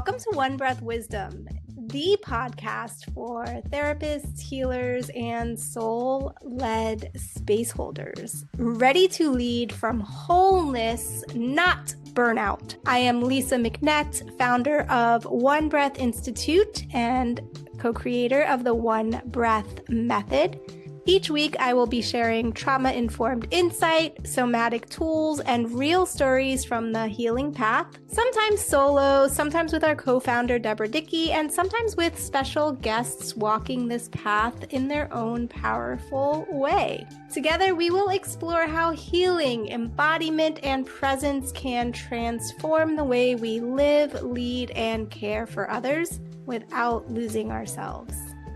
Welcome to One Breath Wisdom, the podcast for therapists, healers, and soul-led space holders, ready to lead from wholeness, not burnout. I am Lisa McNett, founder of One Breath Institute and co-creator of the One Breath Method. Each week, I will be sharing trauma-informed insight, somatic tools, and real stories from the healing path, sometimes solo, sometimes with our co-founder, Deborah Dickey, and sometimes with special guests walking this path in their own powerful way. Together, we will explore how healing, embodiment, and presence can transform the way we live, lead, and care for others without losing ourselves.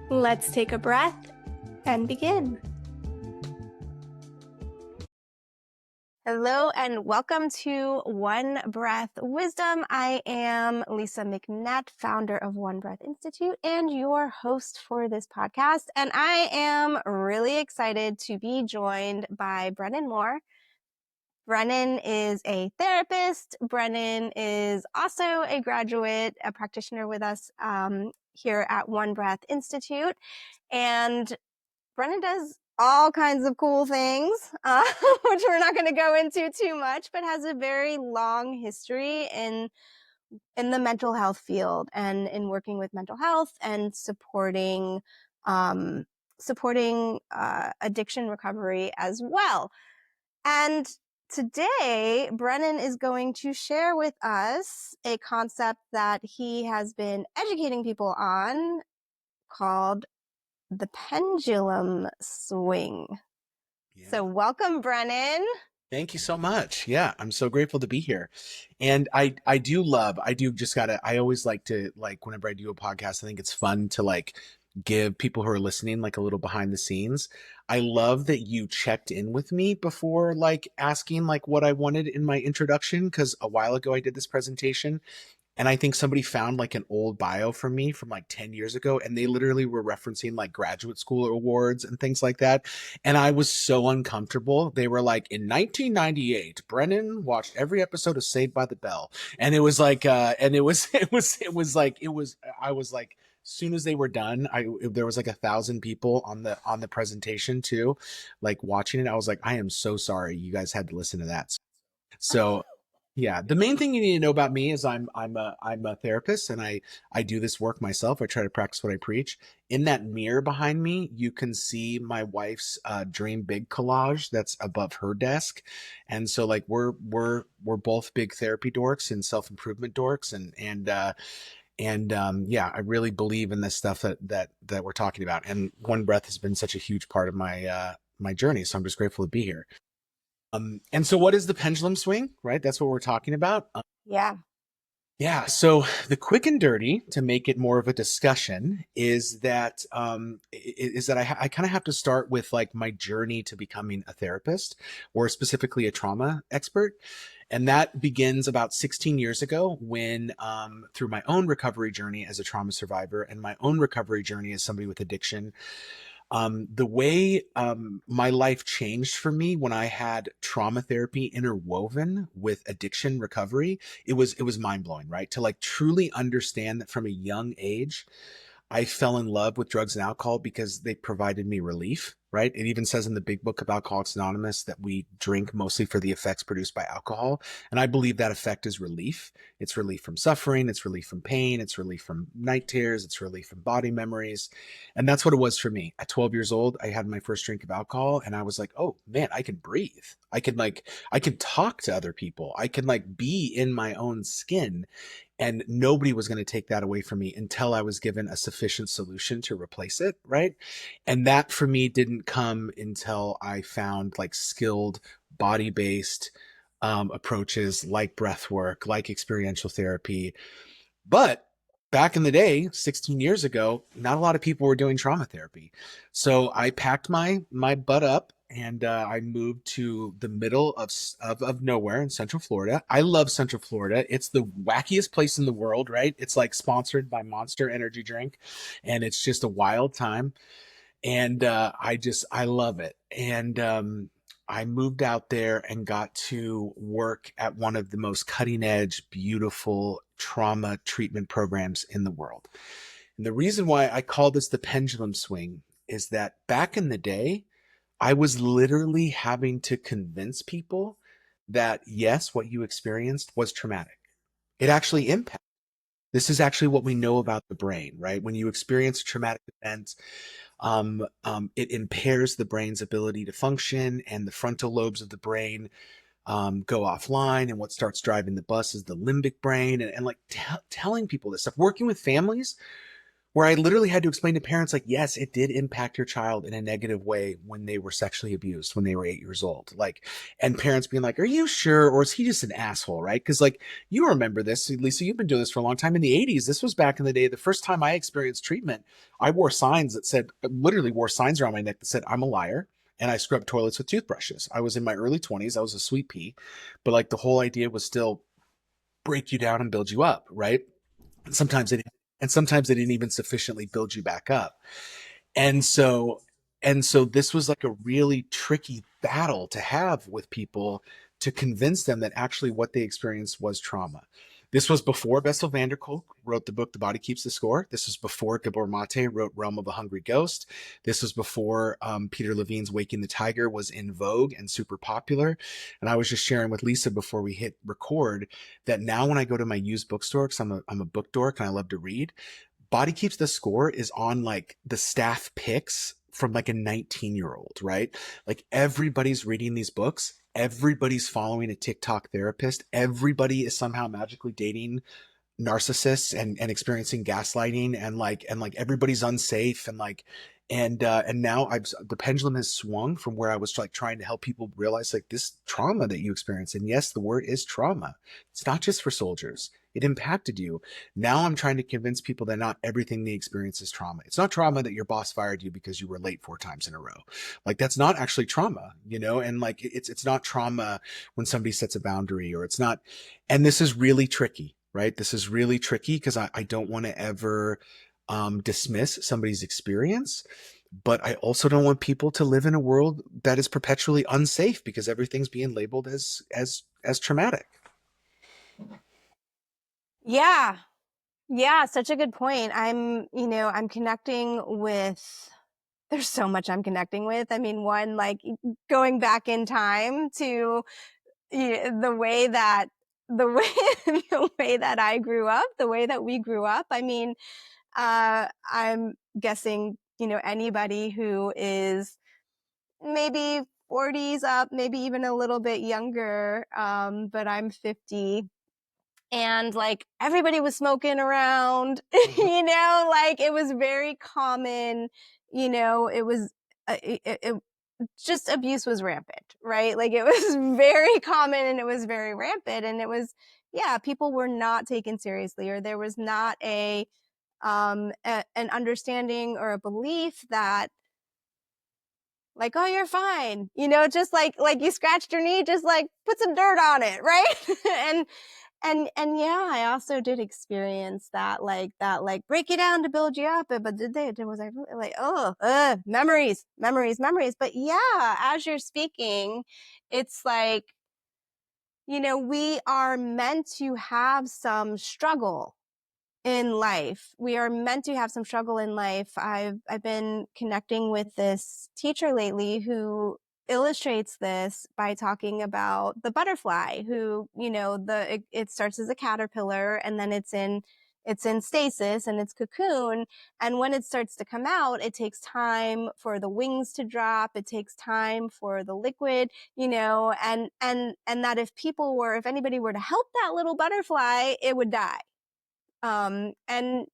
Let's take a breath and begin. Hello and welcome to One Breath Wisdom. I am Lisa McNett, founder of One Breath Institute and your host for this podcast. And I am really excited to be joined by Brennon Moore. Brennon is a therapist. Brennon is also a graduate, a practitioner with us here at One Breath Institute. And Brennon does all kinds of cool things, which we're not going to go into too much, but has a very long history in the mental health field and in working with mental health and supporting addiction recovery as well. And today, Brennon is going to share with us a concept that he has been educating people on called the pendulum swing. Yeah. So welcome, Brennon. Thank you so much. Yeah, I'm so grateful to be here. And I always like to, whenever I do a podcast, I think it's fun to give people who are listening a little behind the scenes. I love that you checked in with me before asking what I wanted in my introduction, because a while ago I did this presentation. And I think somebody found an old bio from me from 10 years ago. And they literally were referencing graduate school awards and things like that. And I was so uncomfortable. They were in 1998, Brennon watched every episode of Saved by the Bell. And it was as soon as they were done, there was 1,000 people on the presentation too, watching it. I was I am so sorry you guys had to listen to that. So yeah, the main thing you need to know about me is I'm a therapist, and I do this work myself. I try to practice what I preach. In that mirror behind me, you can see my wife's Dream Big collage that's above her desk. And so we're both big therapy dorks and self-improvement dorks, and yeah, I really believe in this stuff that we're talking about. And One Breath has been such a huge part of my journey, so I'm just grateful to be here. And so what is the pendulum swing, right? That's what we're talking about. Yeah. So the quick and dirty, to make it more of a discussion, is that I kind of have to start with my journey to becoming a therapist, or specifically a trauma expert. And that begins about 16 years ago when, through my own recovery journey as a trauma survivor and my own recovery journey as somebody with addiction, the way my life changed for me when I had trauma therapy interwoven with addiction recovery, it was mind-blowing, right? To truly understand that from a young age, I fell in love with drugs and alcohol because they provided me relief, right? It even says in the big book of Alcoholics Anonymous that we drink mostly for the effects produced by alcohol. And I believe that effect is relief. It's relief from suffering. It's relief from pain. It's relief from night terrors. It's relief from body memories. And that's what it was for me. At 12 years old, I had my first drink of alcohol, and I was like, oh man, I can breathe. I can talk to other people. I can be in my own skin. And nobody was going to take that away from me until I was given a sufficient solution to replace it, right? And that for me didn't come until I found skilled body-based approaches like breath work, like experiential therapy. But back in the day, 16 years ago, not a lot of people were doing trauma therapy. So I packed my butt up, and I moved to the middle of nowhere in Central Florida. I love Central Florida. It's the wackiest place in the world, right? It's sponsored by Monster Energy Drink, and it's just a wild time. And I love it. And I moved out there and got to work at one of the most cutting edge, beautiful trauma treatment programs in the world. And the reason why I call this the pendulum swing is that back in the day, I was literally having to convince people that yes, what you experienced was traumatic. It actually impacts. This is actually what we know about the brain, right? When you experience a traumatic event, it impairs the brain's ability to function, and the frontal lobes of the brain go offline. And what starts driving the bus is the limbic brain. And like telling people this stuff, working with families where I literally had to explain to parents, like, yes, it did impact your child in a negative way when they were sexually abused when they were 8 years old. Like, and parents being like, are you sure? Or is he just an asshole? Right. Cause like, you remember this, Lisa, you've been doing this for a long time. In the 80s, this was back in the day. The first time I experienced treatment, I wore signs that said, literally wore signs around my neck that said, I'm a liar. And I scrubbed toilets with toothbrushes. I was in my early 20s. I was a sweet pea. But like the whole idea was still break you down and build you up. Right. And sometimes they didn't even sufficiently build you back up. And so this was like a really tricky battle to have with people to convince them that actually what they experienced was trauma. This was before Bessel van der Kolk wrote the book The Body Keeps the Score. This was before Gabor Mate wrote Realm of a Hungry Ghost. This was before Peter Levine's Waking the Tiger was in vogue and super popular. And I was just sharing with Lisa before we hit record that now when I go to my used bookstore, because I'm a book dork and I love to read, Body Keeps the Score is on like the staff picks from like a 19-year-old, right? Like everybody's reading these books. Everybody's following a TikTok therapist. Everybody is somehow magically dating narcissists and experiencing gaslighting, and like everybody's unsafe, and now the pendulum has swung from where I was like trying to help people realize like this trauma that you experience. And yes, the word is trauma. It's not just for soldiers. It impacted you. Now I'm trying to convince people that not everything they experience is trauma. It's not trauma that your boss fired you because you were late 4 times in a row. Like that's not actually trauma, and like it's not trauma when somebody sets a boundary, or it's not. And this is really tricky, right? This is really tricky because I don't want to ever dismiss somebody's experience, but I also don't want people to live in a world that is perpetually unsafe because everything's being labeled as traumatic. Yeah. Yeah, such a good point. I'm connecting with, there's so much I'm connecting with. I mean, one, like going back in time to the way that, the way, the way that I grew up, the way that we grew up. I mean, I'm guessing, anybody who is maybe 40s up, maybe even a little bit younger, but I'm 50, and like everybody was smoking around, like it was very common, it was, it just abuse was rampant, right? Like it was very common and it was very rampant, and it was, yeah, people were not taken seriously, or there was not an understanding or a belief that, like, oh, you're fine, just like you scratched your knee, just like put some dirt on it, right? and and yeah, I also did experience that, like break you down to build you up. But was I really like, oh, memories. But yeah, as you're speaking, it's like, we are meant to have some struggle in life. We are meant to have some struggle in life. I've been connecting with this teacher lately who illustrates this by talking about the butterfly who, it starts as a caterpillar, and then it's in stasis and it's cocoon, and when it starts to come out, it takes time for the wings to drop, it takes time for the liquid, and that if anybody were to help that little butterfly, it would die. And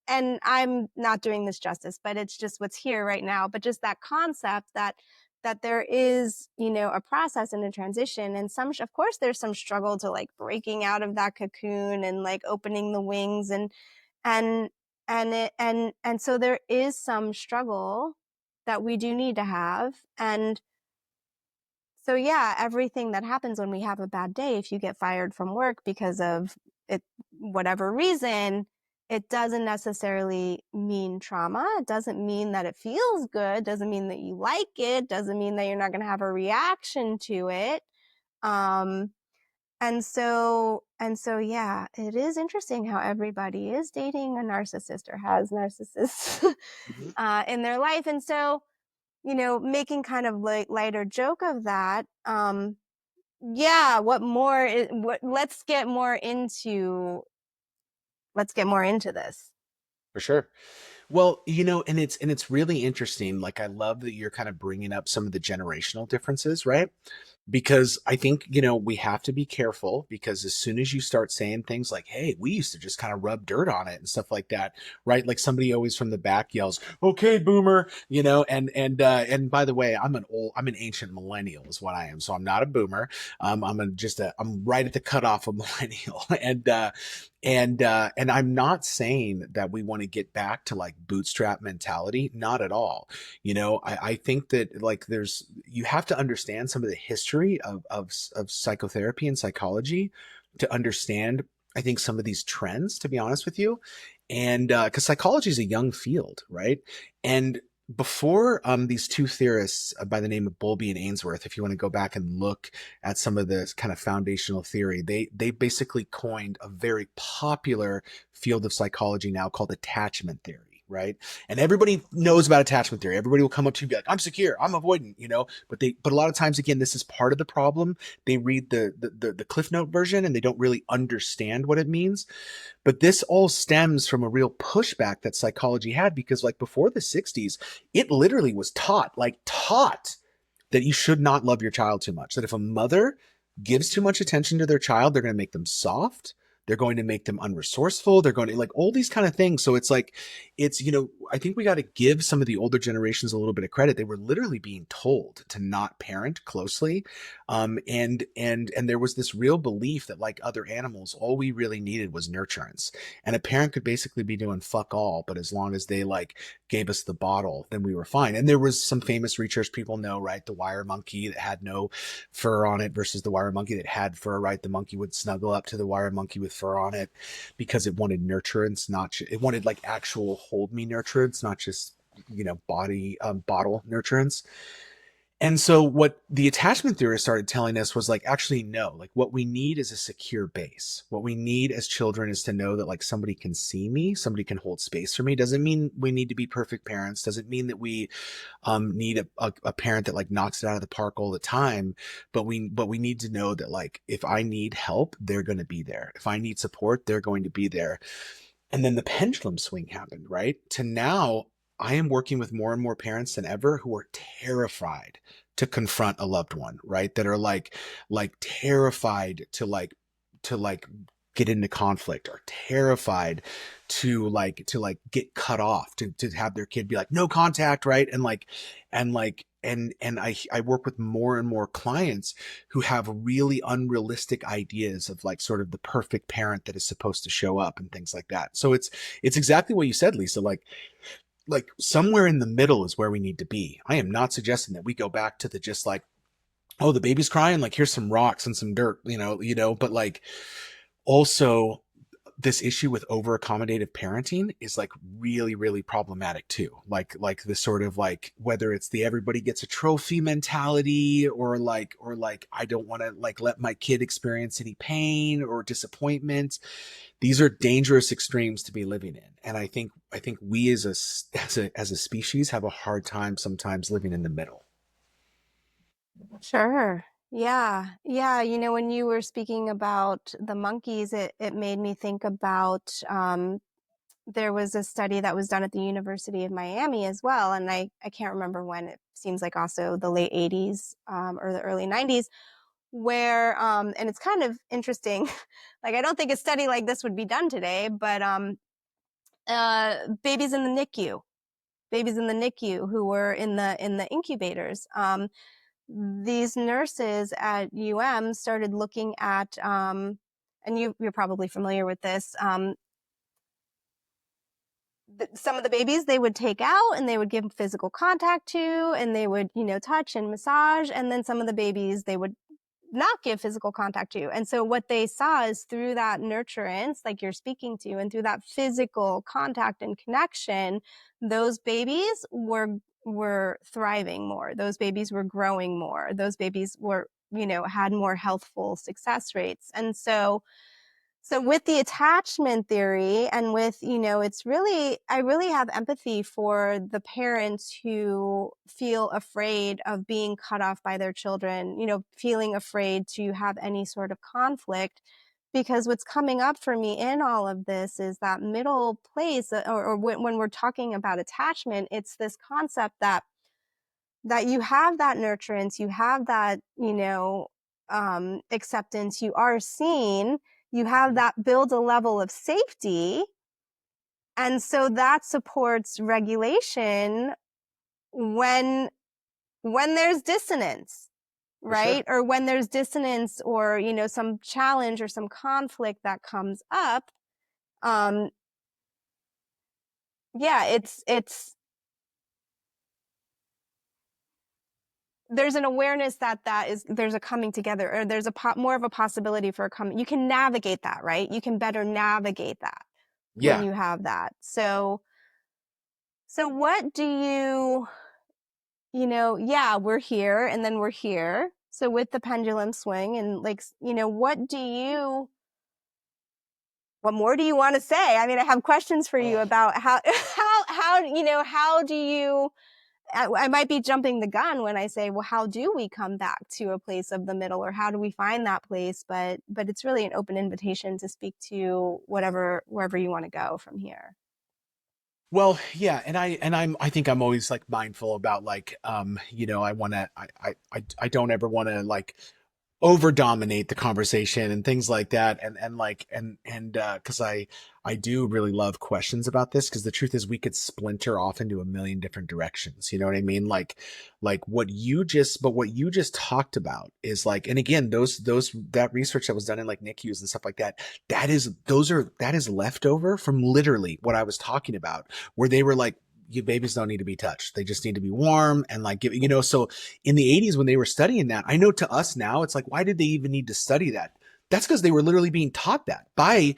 I'm not doing this justice, but it's just what's here right now. But just that concept that there is, a process and a transition, and of course there's some struggle to like breaking out of that cocoon and like opening the wings, and and so there is some struggle that we do need to have. And so yeah, everything that happens when we have a bad day, if you get fired from work because of it, whatever reason, it doesn't necessarily mean trauma. It doesn't mean that it feels good. Doesn't mean that you like it. Doesn't mean that you're not going to have a reaction to it. Um, Yeah, it is interesting how everybody is dating a narcissist or has narcissists Mhm. in their life. And so, making kind of like lighter joke of that. Yeah, let's get more into this. For sure. Well, and it's really interesting. Like, I love that you're kind of bringing up some of the generational differences, right? Because I think, we have to be careful, because as soon as you start saying things like, hey, we used to just kind of rub dirt on it and stuff like that, right? Like, somebody always from the back yells, okay, boomer, and by the way, I'm an ancient millennial is what I am. So I'm not a boomer. I'm right at the cutoff of millennial. And I'm not saying that we want to get back to like bootstrap mentality, not at all. I think that, like, you have to understand some of the history of psychotherapy and psychology to understand, I think, some of these trends, to be honest with you. And because psychology is a young field, right? And before these two theorists by the name of Bowlby and Ainsworth, if you want to go back and look at some of the kind of foundational theory, they basically coined a very popular field of psychology now called attachment theory. Right. And everybody knows about attachment theory. Everybody will come up to you and be like, I'm secure, I'm avoidant, but a lot of times, again, this is part of the problem. They read the Cliff Note version and they don't really understand what it means. But this all stems from a real pushback that psychology had, because, like, before the 60s, it literally was taught that you should not love your child too much. That if a mother gives too much attention to their child, they're going to make them soft. They're going to make them unresourceful. They're going to, like, all these kind of things. So it's like, I think we got to give some of the older generations a little bit of credit. They were literally being told to not parent closely. And there was this real belief that, like other animals, all we really needed was nurturance. And a parent could basically be doing fuck all, but as long as they, like, gave us the bottle, then we were fine. And there was some famous research people know, right? The wire monkey that had no fur on it versus the wire monkey that had fur, right? The monkey would snuggle up to the wire monkey with fur on it because it wanted nurturance, it wanted, like, actual hold me nurturance, not just, body bottle nurturance. And so what the attachment theorists started telling us was, like, actually, no, like, what we need is a secure base. What we need as children is to know that, like, somebody can see me, somebody can hold space for me. Doesn't mean we need to be perfect parents. Doesn't mean that we need a parent that, like, knocks it out of the park all the time. But we need to know that, like, if I need help, they're going to be there. If I need support, they're going to be there. And then the pendulum swing happened, right? To now, I am working with more and more parents than ever who are terrified to confront a loved one, right? That are like terrified to get into conflict, or terrified to get cut off, to have their kid be like, no contact, right? And I work with more and more clients who have really unrealistic ideas of, like, sort of the perfect parent that is supposed to show up and things like that. So it's exactly what you said, Lisa. Like somewhere in the middle is where we need to be. I am not suggesting that we go back to the just like, oh, the baby's crying, like, here's some rocks and some dirt, but, like, also, this issue with over accommodative parenting is, like, really, really problematic too. Like the sort of, like, whether it's the everybody gets a trophy mentality, or like I don't want to, like, let my kid experience any pain or disappointment. These are dangerous extremes to be living in. And I think we as a species have a hard time sometimes living in the middle. Sure. Yeah. Yeah. When you were speaking about the monkeys, it made me think about there was a study that was done at the University of Miami as well. And I can't remember when. It seems like also the late 80s or the early 90s, where, and it's kind of interesting. Like, I don't think a study like this would be done today, but babies in the NICU, who were in the incubators. These nurses at started looking at, and you're probably familiar with this. Some of the babies they would take out and they would give physical contact to, and they would, touch and massage. And then some of the babies they would not give physical contact to. And so what they saw is, through that nurturance, like you're speaking to, and through that physical contact and connection, those babies were thriving more. Those babies were growing more. Those babies had more healthful success rates. And so with the attachment theory and with, I really have empathy for the parents who feel afraid of being cut off by their children, feeling afraid to have any sort of conflict. Because what's coming up for me in all of this is that middle place, or when we're talking about attachment, it's this concept that you have that nurturance, you have that, acceptance, you are seen, you have that build a level of safety. And so that supports regulation when there's dissonance, For sure. right? Or when there's dissonance or, some challenge or some conflict that comes up. Um, yeah, it's there's an awareness that there's a coming together, or there's more of a possibility for a coming. You can navigate that, right? You can better navigate that when Yeah. you have that. So what do yeah, we're here and then we're here. So with the pendulum swing and what more do you want to say? I mean, I have questions for you Oh. about how do you, I might be jumping the gun when I say, well, how do we come back to a place of the middle, or how do we find that place? But it's really an open invitation to speak to wherever you want to go from here. Well, yeah, I think I'm always like mindful about like I don't ever want to like over dominate the conversation and things like that, and like and because I do really love questions about this, because the truth is we could splinter off into a million different directions, you know what I mean? Like what you just talked about is like, and again, those that research that was done in like NICUs and stuff like that, that is leftover from literally what I was talking about, where they were like, you babies don't need to be touched. They just need to be warm and like give, so in the 80s when they were studying that, I know to us now, it's like, why did they even need to study that? That's because they were literally being taught that by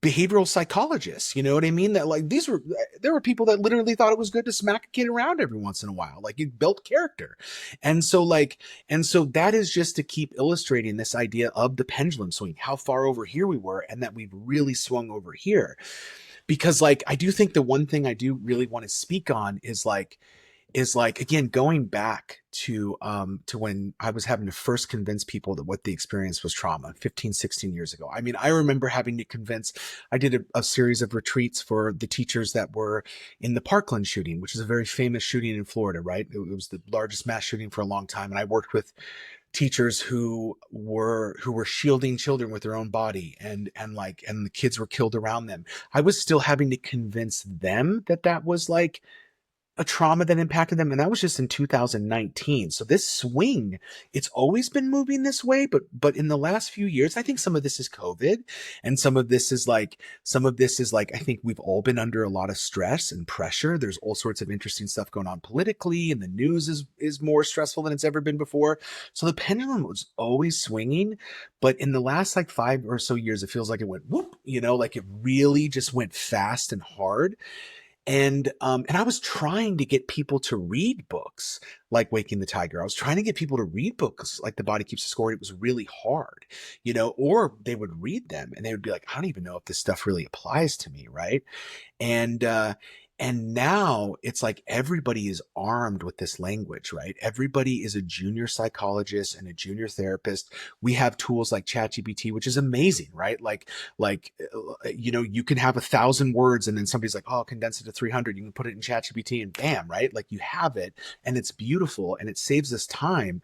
behavioral psychologists. You know what I mean? That like there were people that literally thought it was good to smack a kid around every once in a while. Like it built character. And so that is just to keep illustrating this idea of the pendulum swing, how far over here we were and that we've really swung over here. Because like I do think the one thing I do really want to speak on is like again going back to when I was having to first convince people that what the experience was trauma 15, 16 years ago. I mean, I remember having to convince, I did a series of retreats for the teachers that were in the Parkland shooting, which is a very famous shooting in Florida, right? It was the largest mass shooting for a long time, and I worked with teachers who were shielding children with their own body, and the kids were killed around them. I was still having to convince them that that was like a trauma that impacted them, and that was just in 2019. So this swing, it's always been moving this way, but in the last few years, I think some of this is COVID, and some of this is like I think we've all been under a lot of stress and pressure. There's all sorts of interesting stuff going on politically, and the news is more stressful than it's ever been before. So the pendulum was always swinging, but in the last like 5 or so years, it feels like it went whoop, like it really just went fast and hard. And I was trying to get people to read books like Waking the Tiger. I was trying to get people to read books like The Body Keeps the Score. It was really hard, or they would read them and they would be like, I don't even know if this stuff really applies to me, right? And uh and now it's like everybody is armed with this language, right? Everybody is a junior psychologist and a junior therapist. We have tools like ChatGPT, which is amazing, right? You can have 1,000 words and then somebody's like, oh, I'll condense it to 300. You can put it in ChatGPT and bam, right? Like you have it, and it's beautiful and it saves us time.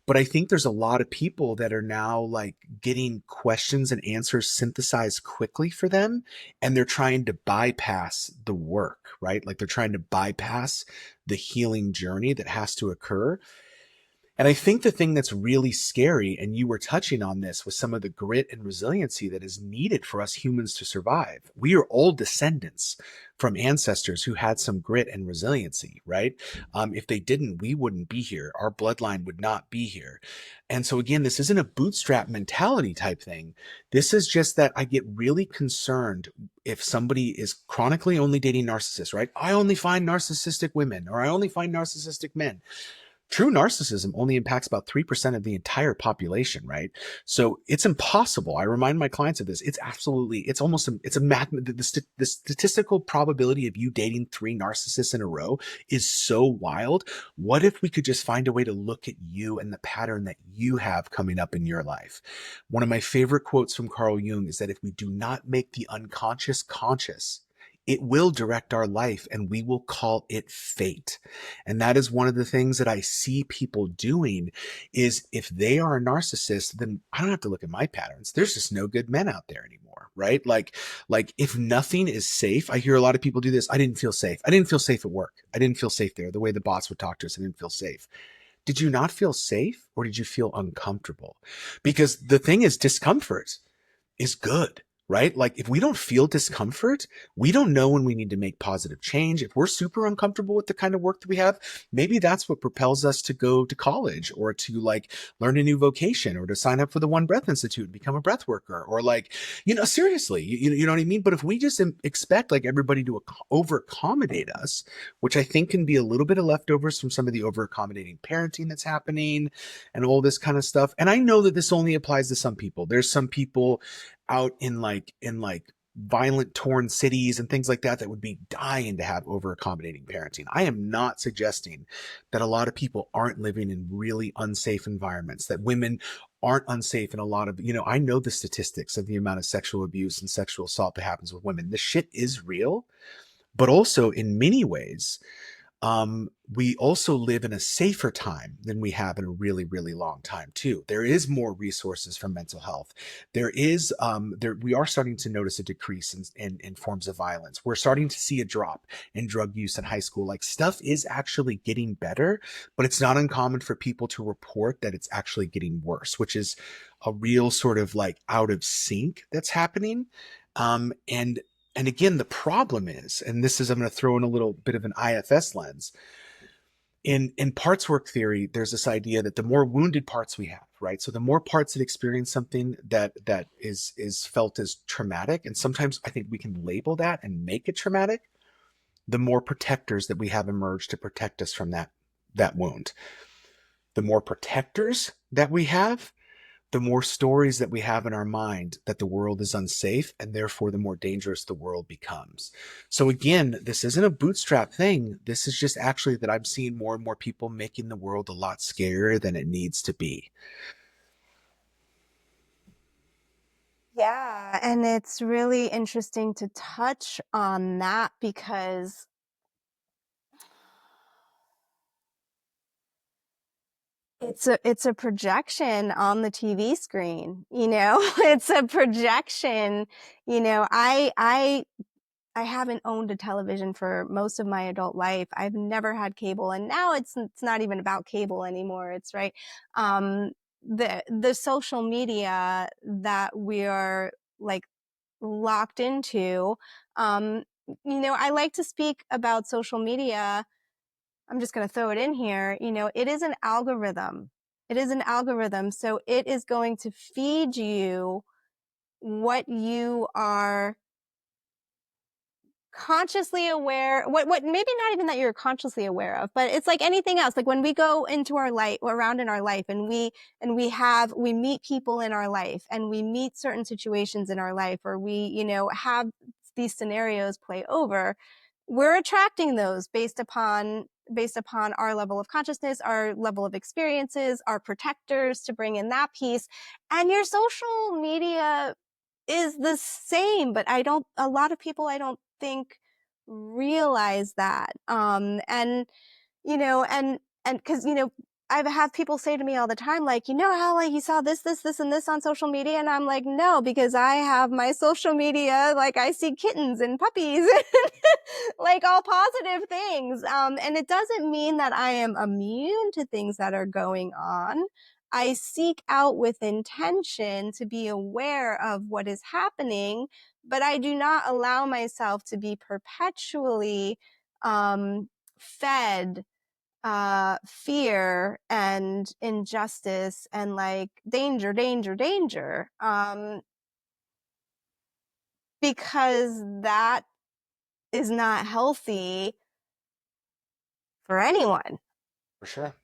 But I think there's a lot of people that are now like getting questions and answers synthesized quickly for them. And they're trying to bypass the work, right? Like they're trying to bypass the healing journey that has to occur. And I think the thing that's really scary, and you were touching on this with some of the grit and resiliency that is needed for us humans to survive. We are all descendants from ancestors who had some grit and resiliency, right? If they didn't, we wouldn't be here. Our bloodline would not be here. And so, again, this isn't a bootstrap mentality type thing. This is just that I get really concerned if somebody is chronically only dating narcissists, right? I only find narcissistic women, or I only find narcissistic men. True narcissism only impacts about 3% of the entire population, right? So it's impossible. I remind my clients of this. It's absolutely, it's almost, it's a math, the statistical probability of you dating three narcissists in a row is so wild. What if we could just find a way to look at you and the pattern that you have coming up in your life? One of my favorite quotes from Carl Jung is that if we do not make the unconscious conscious, it will direct our life and we will call it fate. And that is one of the things that I see people doing is if they are a narcissist, then I don't have to look at my patterns. There's just no good men out there anymore, right? Like if nothing is safe, I hear a lot of people do this. I didn't feel safe. I didn't feel safe at work. I didn't feel safe there. The way the boss would talk to us, I didn't feel safe. Did you not feel safe or did you feel uncomfortable? Because the thing is discomfort is good, right? Like if we don't feel discomfort, we don't know when we need to make positive change. If we're super uncomfortable with the kind of work that we have, maybe that's what propels us to go to college or to like learn a new vocation or to sign up for the One Breath Institute and become a breath worker or like, seriously, you know what I mean? But if we just expect like everybody to over accommodate us, which I think can be a little bit of leftovers from some of the over accommodating parenting that's happening and all this kind of stuff. And I know that this only applies to some people. There's some people out in violent torn cities and things like that that would be dying to have over accommodating parenting. I am not suggesting that a lot of people aren't living in really unsafe environments, that women aren't unsafe in a lot of, I know the statistics of the amount of sexual abuse and sexual assault that happens with women. This shit is real, but also in many ways we also live in a safer time than we have in a really, really long time too. There is more resources for mental health. We are starting to notice a decrease in forms of violence. We're starting to see a drop in drug use in high school. Like stuff is actually getting better, but it's not uncommon for people to report that it's actually getting worse, which is a real sort of like out of sync that's happening. And again, the problem is, and this is, I'm going to throw in a little bit of an IFS lens. In parts work theory, there's this idea that the more wounded parts we have, right? So the more parts that experience something that is felt as traumatic, and sometimes I think we can label that and make it traumatic, the more protectors that we have emerged to protect us from that wound. The more protectors that we have, the more stories that we have in our mind that the world is unsafe and therefore the more dangerous the world becomes. So again, this isn't a bootstrap thing. This is just actually that I'm seeing more and more people making the world a lot scarier than it needs to be. Yeah, and it's really interesting to touch on that because it's a projection on the TV screen, It's a projection. I haven't owned a television for most of my adult life. I've never had cable, and now it's not even about cable anymore. It's right. The social media that we are like locked into. Um, I like to speak about social media. I'm just going to throw it in here. It is an algorithm. It is an algorithm. So it is going to feed you what you are consciously aware, what maybe not even that you're consciously aware of, but it's like anything else. Like when we go into our life, around in our life, and we meet people in our life, and we meet certain situations in our life, or we, have these scenarios play over, we're attracting those based upon our level of consciousness, our level of experiences, our protectors to bring in that piece. And your social media is the same, but a lot of people I don't think realize that. And cause, I have people say to me all the time, like, how like you saw this, and this on social media. And I'm like, no, because I have my social media, like I see kittens and puppies, like all positive things. And it doesn't mean that I am immune to things that are going on. I seek out with intention to be aware of what is happening, but I do not allow myself to be perpetually fed fear and injustice and like danger, danger, danger. Because that is not healthy for anyone. For sure.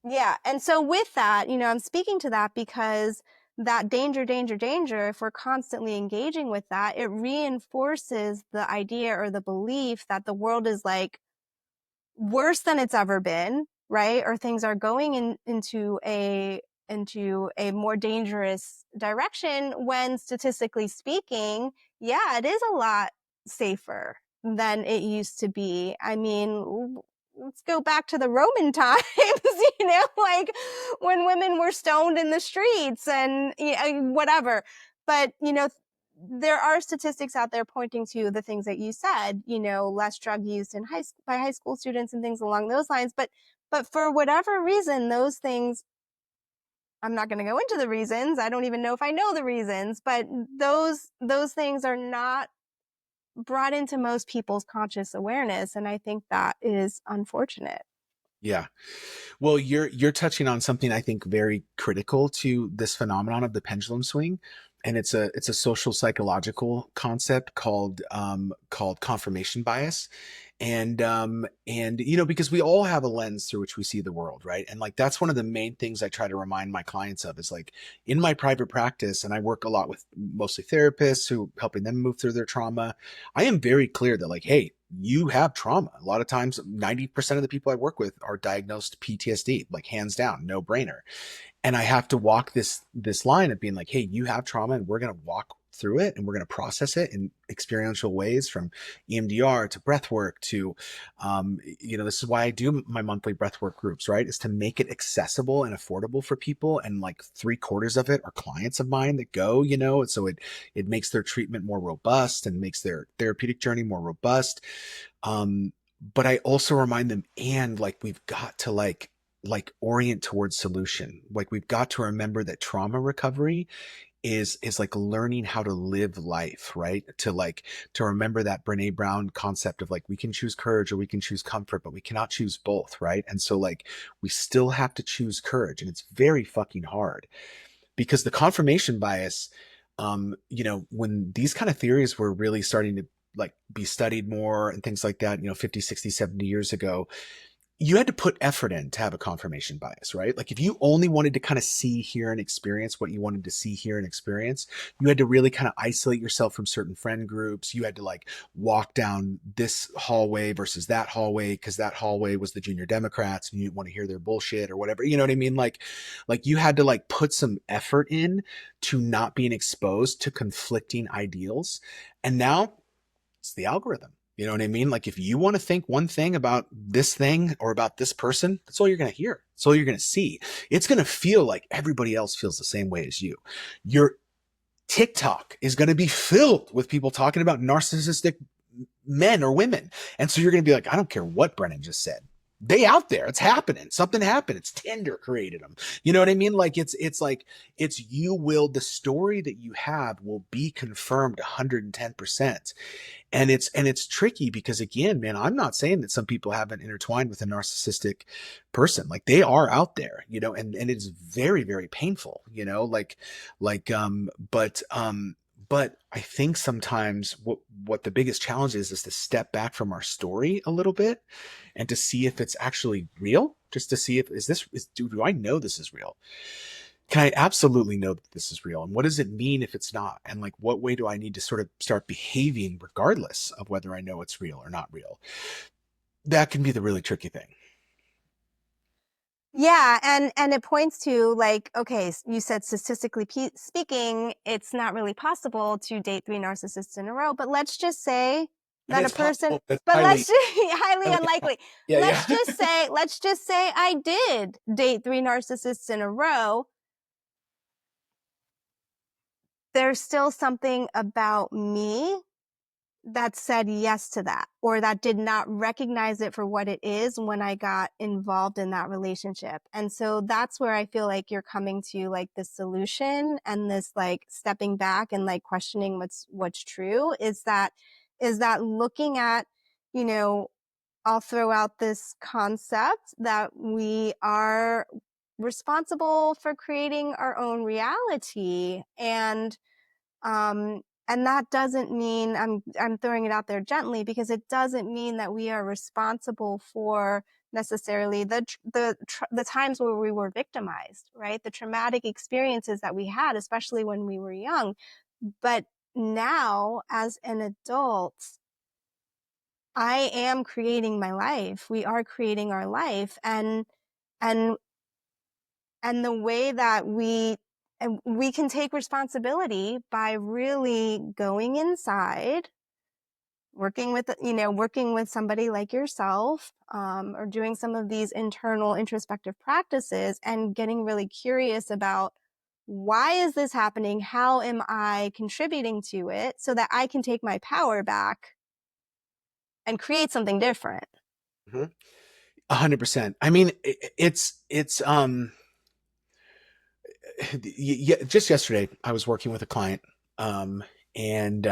Yeah. And so with that, I'm speaking to that because that danger, danger, danger, if we're constantly engaging with that, it reinforces the idea or the belief that the world is like worse than it's ever been, right? Or things are going into a more dangerous direction when statistically speaking, yeah, it is a lot safer than it used to be. I mean, let's go back to the Roman times, like when women were stoned in the streets and whatever. But, there are statistics out there pointing to the things that you said, less drug use in by high school students and things along those lines. But for whatever reason, those things, I'm not going to go into the reasons. I don't even know if I know the reasons, but those things are not brought into most people's conscious awareness. And I think that is unfortunate. Yeah. Well, you're touching on something I think very critical to this phenomenon of the pendulum swing, and it's a social psychological concept called confirmation bias, and because we all have a lens through which we see the world, right? And like that's one of the main things I try to remind my clients of is like in my private practice, and I work a lot with mostly therapists who helping them move through their trauma. I am very clear that like, hey, you have trauma. A lot of times, 90% of the people I work with are diagnosed PTSD, like hands down, no brainer. And I have to walk this line of being like, hey, you have trauma and we're going to walk through it and we're going to process it in experiential ways, from EMDR to breath work to this is why I do my monthly breath work groups, right? Is to make it accessible and affordable for people. And like 3/4 of it are clients of mine that go, so it makes their treatment more robust and makes their therapeutic journey more robust. um but I also remind them, and like we've got to like orient towards solution. Like we've got to remember that trauma recovery is like learning how to live life, right? To remember that Brene Brown concept of like we can choose courage or we can choose comfort, but we cannot choose both, right? And so like we still have to choose courage, and it's very fucking hard because the confirmation bias, when these kind of theories were really starting to like be studied more and things like that, 50, 60, 70 years ago, you had to put effort in to have a confirmation bias, right? Like if you only wanted to kind of see, hear, and experience what you wanted to see, hear, and experience, you had to really kind of isolate yourself from certain friend groups. You had to like walk down this hallway versus that hallway because that hallway was the junior Democrats and you didn't want to hear their bullshit or whatever. You know what I mean? Like you had to like put some effort in to not being exposed to conflicting ideals. And now it's the algorithm. You know what I mean? Like if you want to think one thing about this thing or about this person, that's all you're going to hear. That's all you're going to see. It's going to feel like everybody else feels the same way as you. Your TikTok is going to be filled with people talking about narcissistic men or women. And so you're going to be like, I don't care what Brennon just said. They out there. It's happening. Something happened. It's Tinder created them. You know what I mean? Like it's like it's you will the story that you have will be confirmed 110%. And it's tricky because again, man, I'm not saying that some people haven't intertwined with a narcissistic person. Like they are out there, and it's very, very painful, but I think sometimes what the biggest challenge is to step back from our story a little bit and to see if it's actually real, just to see if do I know this is real? Can I absolutely know that this is real? And what does it mean if it's not? And like, what way do I need to sort of start behaving regardless of whether I know it's real or not real? That can be the really tricky thing. Yeah, and it points to like, okay, you said statistically speaking, it's not really possible to date 3 narcissists in a row, but let's just say I mean, that a it's person, possible, but it's but highly, let's just highly highly, unlikely. yeah, yeah. Let's just say I did date 3 narcissists in a row. There's still something about me that said yes to that, or that did not recognize it for what it is when I got involved in that relationship. And so that's where I feel like you're coming to like this solution and this like stepping back and like questioning what's true is that looking at, you know, I'll throw out this concept that we are responsible for creating our own reality, and And that doesn't mean, I'm throwing it out there gently, because it doesn't mean that we are responsible for necessarily the times where we were victimized, right? The traumatic experiences that we had, especially when we were young. But now, as an adult, I am creating my life. We are creating our life. And the way that we can take responsibility by really going inside, working with somebody like yourself, or doing some of these internal introspective practices, and getting really curious about, why is this happening? How am I contributing to it, so that I can take my power back and create something different? 100%. I mean, just yesterday I was working with a client, um, and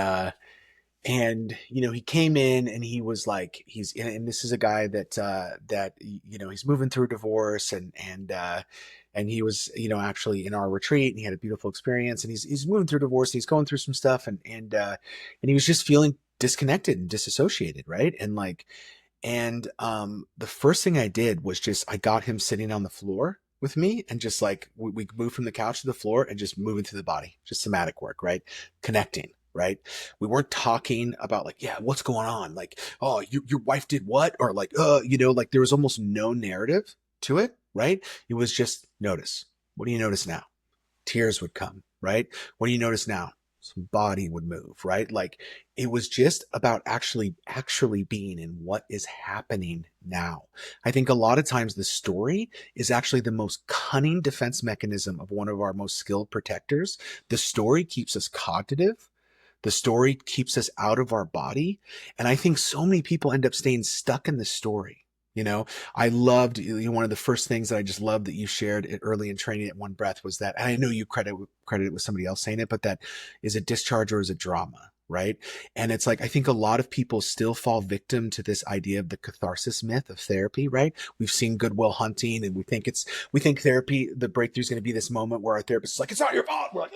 he came in and he was like, and this is a guy that he's moving through divorce, and he was actually in our retreat, and he had a beautiful experience, and he's moving through divorce, and he's going through some stuff, and he was just feeling disconnected and disassociated, right? And the first thing I did was I got him sitting on the floor with me, and just like we moved from the couch to the floor and just moving through the body, just somatic work, right? Connecting, right? We weren't talking about like, yeah, what's going on? Like, oh, your wife did what? Or like, like there was almost no narrative to it, right? It was just notice. What do you notice now? Tears would come, right? What do you notice now? Some body would move, right? Like it was just about actually being in what is happening now. I think a lot of times the story is actually the most cunning defense mechanism of one of our most skilled protectors. The story keeps us cognitive. The story keeps us out of our body. And I think so many people end up staying stuck in the story. I loved, one of the first things that I just loved that you shared early in training at One Breath was that, and I know you credit it with somebody else saying it, but that is a discharge or is a drama, right? And it's like, I think a lot of people still fall victim to this idea of the catharsis myth of therapy, right? We've seen Good Will Hunting, and we think therapy, the breakthrough is going to be this moment where our therapist is like, it's not your fault. We're like,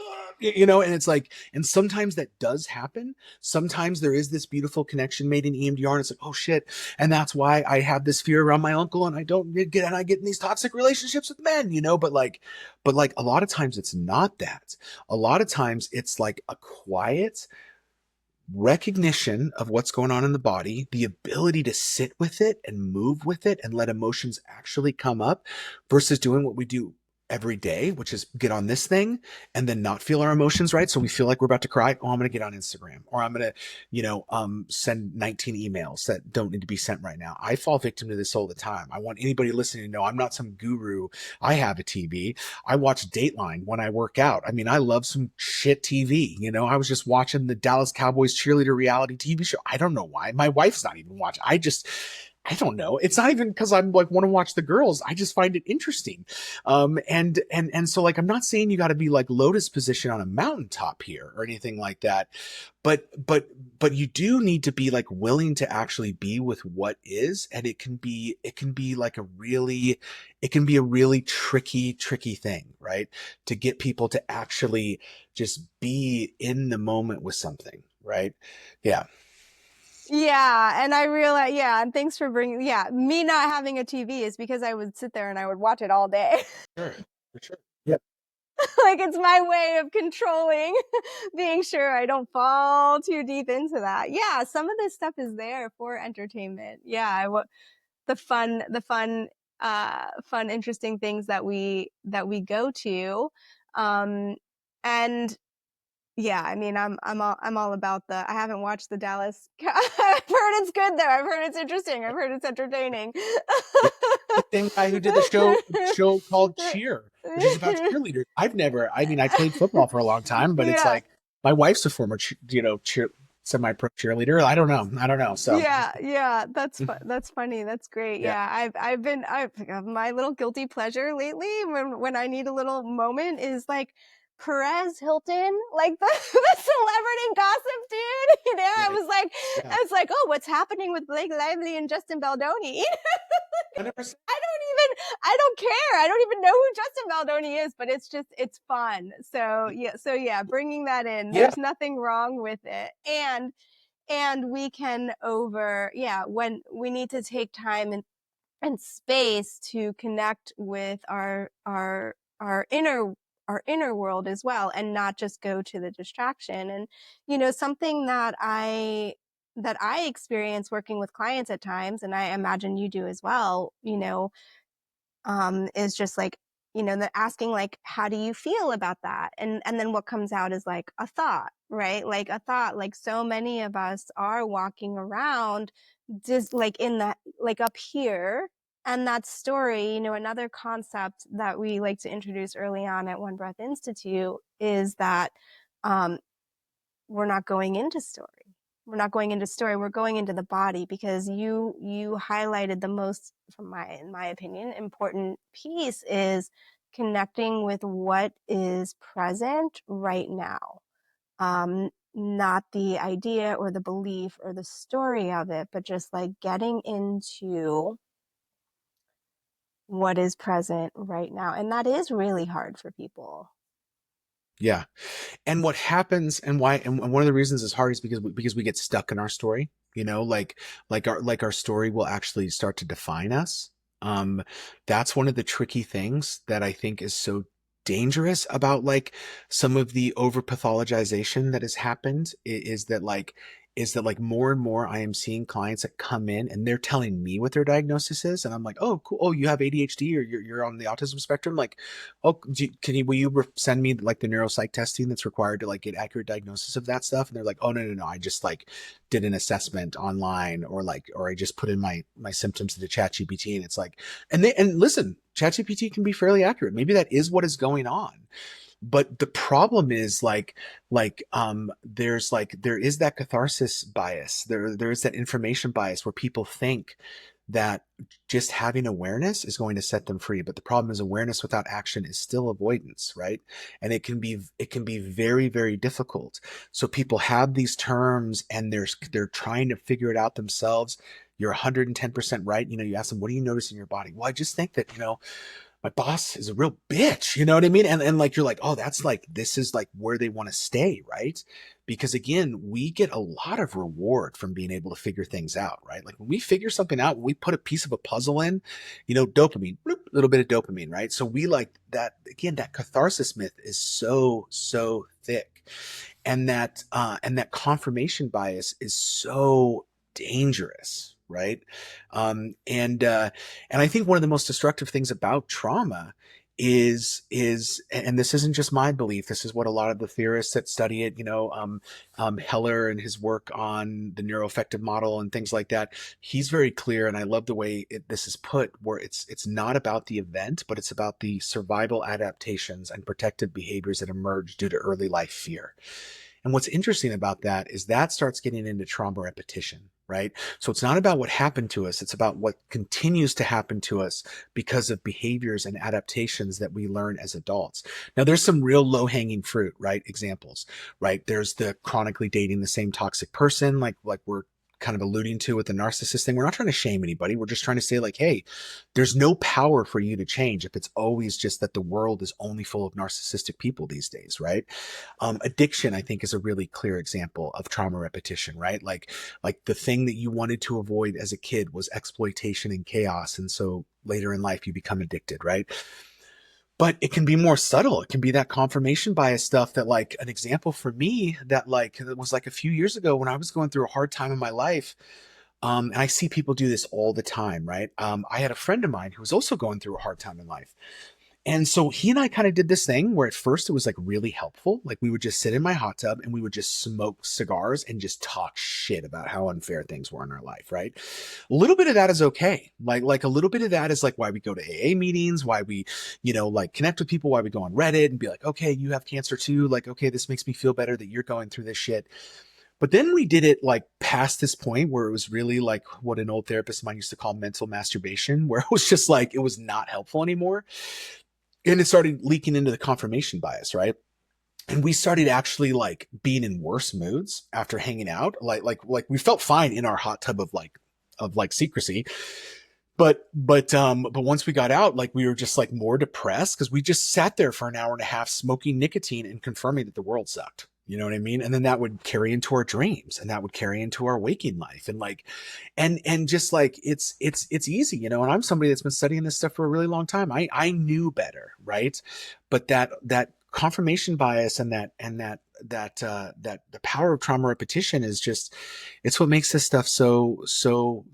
and it's like, and sometimes that does happen. Sometimes there is this beautiful connection made in EMDR, and it's like, oh shit. And that's why I have this fear around my uncle, and I get in these toxic relationships with men, but a lot of times it's not that. A lot of times it's like a quiet recognition of what's going on in the body, the ability to sit with it and move with it and let emotions actually come up, versus doing what we do every day, which is get on this thing and then not feel our emotions, right? So we feel like we're about to cry. Oh, I'm going to get on Instagram, or I'm going to, send 19 emails that don't need to be sent right now. I fall victim to this all the time. I want anybody listening to know I'm not some guru. I have a TV. I watch Dateline when I work out. I mean, I love some shit TV. I was just watching the Dallas Cowboys cheerleader reality TV show. I don't know why. My wife's not even watching. I don't know. It's not even because I'm like want to watch the girls. I just find it interesting. And so like, I'm not saying you got to be like lotus position on a mountaintop here or anything like that, but you do need to be like willing to actually be with what is, and it can be like it can be a really tricky thing, right? To get people to actually just be in the moment with something, right? Yeah. Yeah, and I realize, yeah, and thanks for bringing, yeah, me not having a TV is because I would sit there and I would watch it all day. Sure. For sure. Yeah. Like it's my way of controlling, being sure I don't fall too deep into that. Yeah, some of this stuff is there for entertainment. Yeah, fun, interesting things that we go to, and yeah, I mean, I'm all about I haven't watched the Dallas. I've heard it's good though. I've heard it's interesting. I've heard it's entertaining. Yeah. The same guy who did the show called Cheer, which is about cheerleaders. I mean, I played football for a long time, but it's Yeah. like my wife's a former, semi-pro cheerleader. I don't know. So Yeah, that's funny. That's great. yeah, Yeah, I've my little guilty pleasure lately when I need a little moment is like Perez Hilton, like the celebrity gossip dude. I yeah, was like, yeah. oh, what's happening with Blake Lively and Justin Baldoni? 100%. I don't I don't care. I don't even know who Justin Baldoni is, but it's fun. So yeah, bringing that in, Yeah. there's nothing wrong with it. And we can when we need to take time and space to connect with our inner world as well, and not just go to the distraction. And something that I experience working with clients at times, and I imagine you do as well, is just like, the asking, like, how do you feel about that? And then what comes out is like a thought, right? Like a thought. Like, so many of us are walking around just like in that, like up here. And that story, another concept that we like to introduce early on at One Breath Institute is that um, we're not going into story. We're going into the body, because you highlighted the most, in my opinion, important piece is connecting with what is present right now. Not the idea or the belief or the story of it, but just like getting into what is present right now. And that is really hard for people. Yeah. And what happens, and why, and one of the reasons it's hard is because we get stuck in our story, like our story will actually start to define us. Um, that's one of the tricky things that I think is so dangerous about like some of the over pathologization that has happened, is that like more and more I am seeing clients that come in and they're telling me what their diagnosis is, and I'm like, oh, cool, oh, you have ADHD, or you're on the autism spectrum, like, oh, will you send me like the neuropsych testing that's required to like get accurate diagnosis of that stuff? And they're like, oh, no, I just like did an assessment online, or I just put in my symptoms into ChatGPT, and it's like, and listen, ChatGPT can be fairly accurate. Maybe that is what is going on. But the problem is there is that catharsis bias. There is that information bias where people think that just having awareness is going to set them free. But the problem is, awareness without action is still avoidance, right? And it can be very, very difficult. So people have these terms and they're trying to figure it out themselves. You're 110% right. You ask them, what do you notice in your body? Well, I just think that, my boss is a real bitch. You know what I mean? And like, you're like, oh, this is like where they want to stay, right? Because again, we get a lot of reward from being able to figure things out, right? Like when we figure something out, when we put a piece of a puzzle in, dopamine, bloop, a little bit of dopamine, right? So we like that. Again, that catharsis myth is so, so thick. And that confirmation bias is so dangerous, right? And I think one of the most destructive things about trauma is, and this isn't just my belief, this is what a lot of the theorists that study it, Heller and his work on the neuroaffective model and things like that, he's very clear. And I love the way this is put, where it's not about the event, but it's about the survival adaptations and protective behaviors that emerge due to early life fear. And what's interesting about that is that starts getting into trauma repetition, right? So it's not about what happened to us. It's about what continues to happen to us because of behaviors and adaptations that we learn as adults. Now, there's some real low hanging fruit, right? Examples, right? There's the chronically dating the same toxic person, like we're kind of alluding to with the narcissist thing. We're not trying to shame anybody. We're just trying to say like, hey, there's no power for you to change if it's always just that the world is only full of narcissistic people these days, right? Addiction, I think, is a really clear example of trauma repetition, right? Like the thing that you wanted to avoid as a kid was exploitation and chaos. And so later in life, you become addicted, right? But it can be more subtle. It can be that confirmation bias stuff that, like, an example for me that like it was like a few years ago when I was going through a hard time in my life. And I see people do this all the time, right? I had a friend of mine who was also going through a hard time in life. And so he and I kind of did this thing where at first it was like really helpful. Like we would just sit in my hot tub and we would just smoke cigars and just talk shit about how unfair things were in our life, right? A little bit of that is okay. Like a little bit of that is like why we go to AA meetings, why we, like connect with people, why we go on Reddit and be like, okay, you have cancer too. Like, okay, this makes me feel better that you're going through this shit. But then we did it like past this point where it was really like what an old therapist of mine used to call mental masturbation, where it was just like, it was not helpful anymore. And it started leaking into the confirmation bias, right? And we started actually like being in worse moods after hanging out. Like we felt fine in our hot tub of like secrecy. but once we got out, like we were just like more depressed because we just sat there for an hour and a half smoking nicotine and confirming that the world sucked. You know what I mean? And then that would carry into our dreams, and that would carry into our waking life. And like, and just like it's easy, you know. And I'm somebody that's been studying this stuff for a really long time. I knew better, right? But that confirmation bias and that the power of trauma repetition is just, it's what makes this stuff so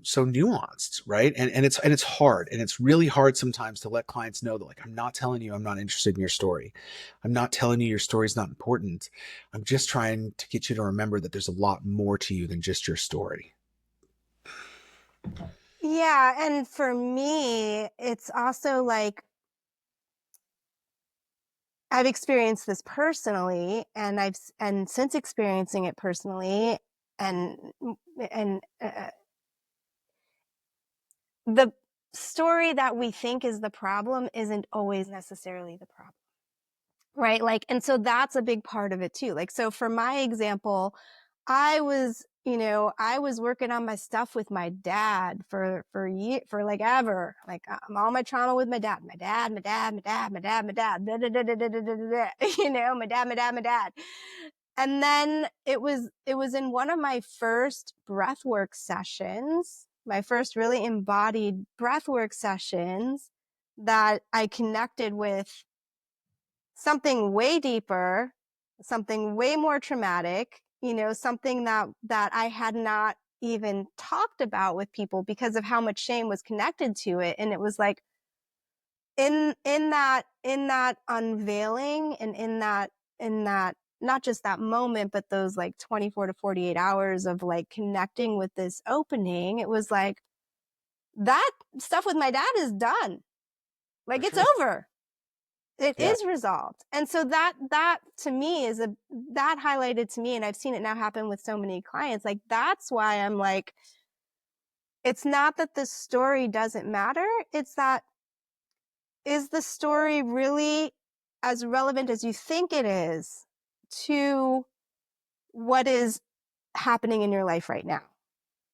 nuanced, right? And it's hard, and it's really hard sometimes to let clients know that, like, I'm not telling you I'm not interested in your story. I'm not telling you your story is not important. I'm just trying to get you to remember that there's a lot more to you than just your story. Yeah, and for me, it's also like I've experienced this personally, and since experiencing it personally, and and the story that we think is the problem isn't always necessarily the problem. Right? Like, and so that's a big part of it too. Like, so for my example, I was working on my stuff with my dad for like ever. Like, all my trauma with my dad, my dad. And then it was in one of my first breathwork sessions, my first really embodied breathwork sessions, that I connected with something way deeper, something way more traumatic, something that I had not even talked about with people because of how much shame was connected to it. And it was like in that unveiling, and in that not just that moment, but those like 24 to 48 hours of like connecting with this opening, it was like that stuff with my dad is done. Like, For it's sure. over. It Yeah, is resolved. And so that to me that highlighted to me, and I've seen it now happen with so many clients. Like, that's why I'm like, it's not that the story doesn't matter. It's that, is the story really as relevant as you think it is to what is happening in your life right now?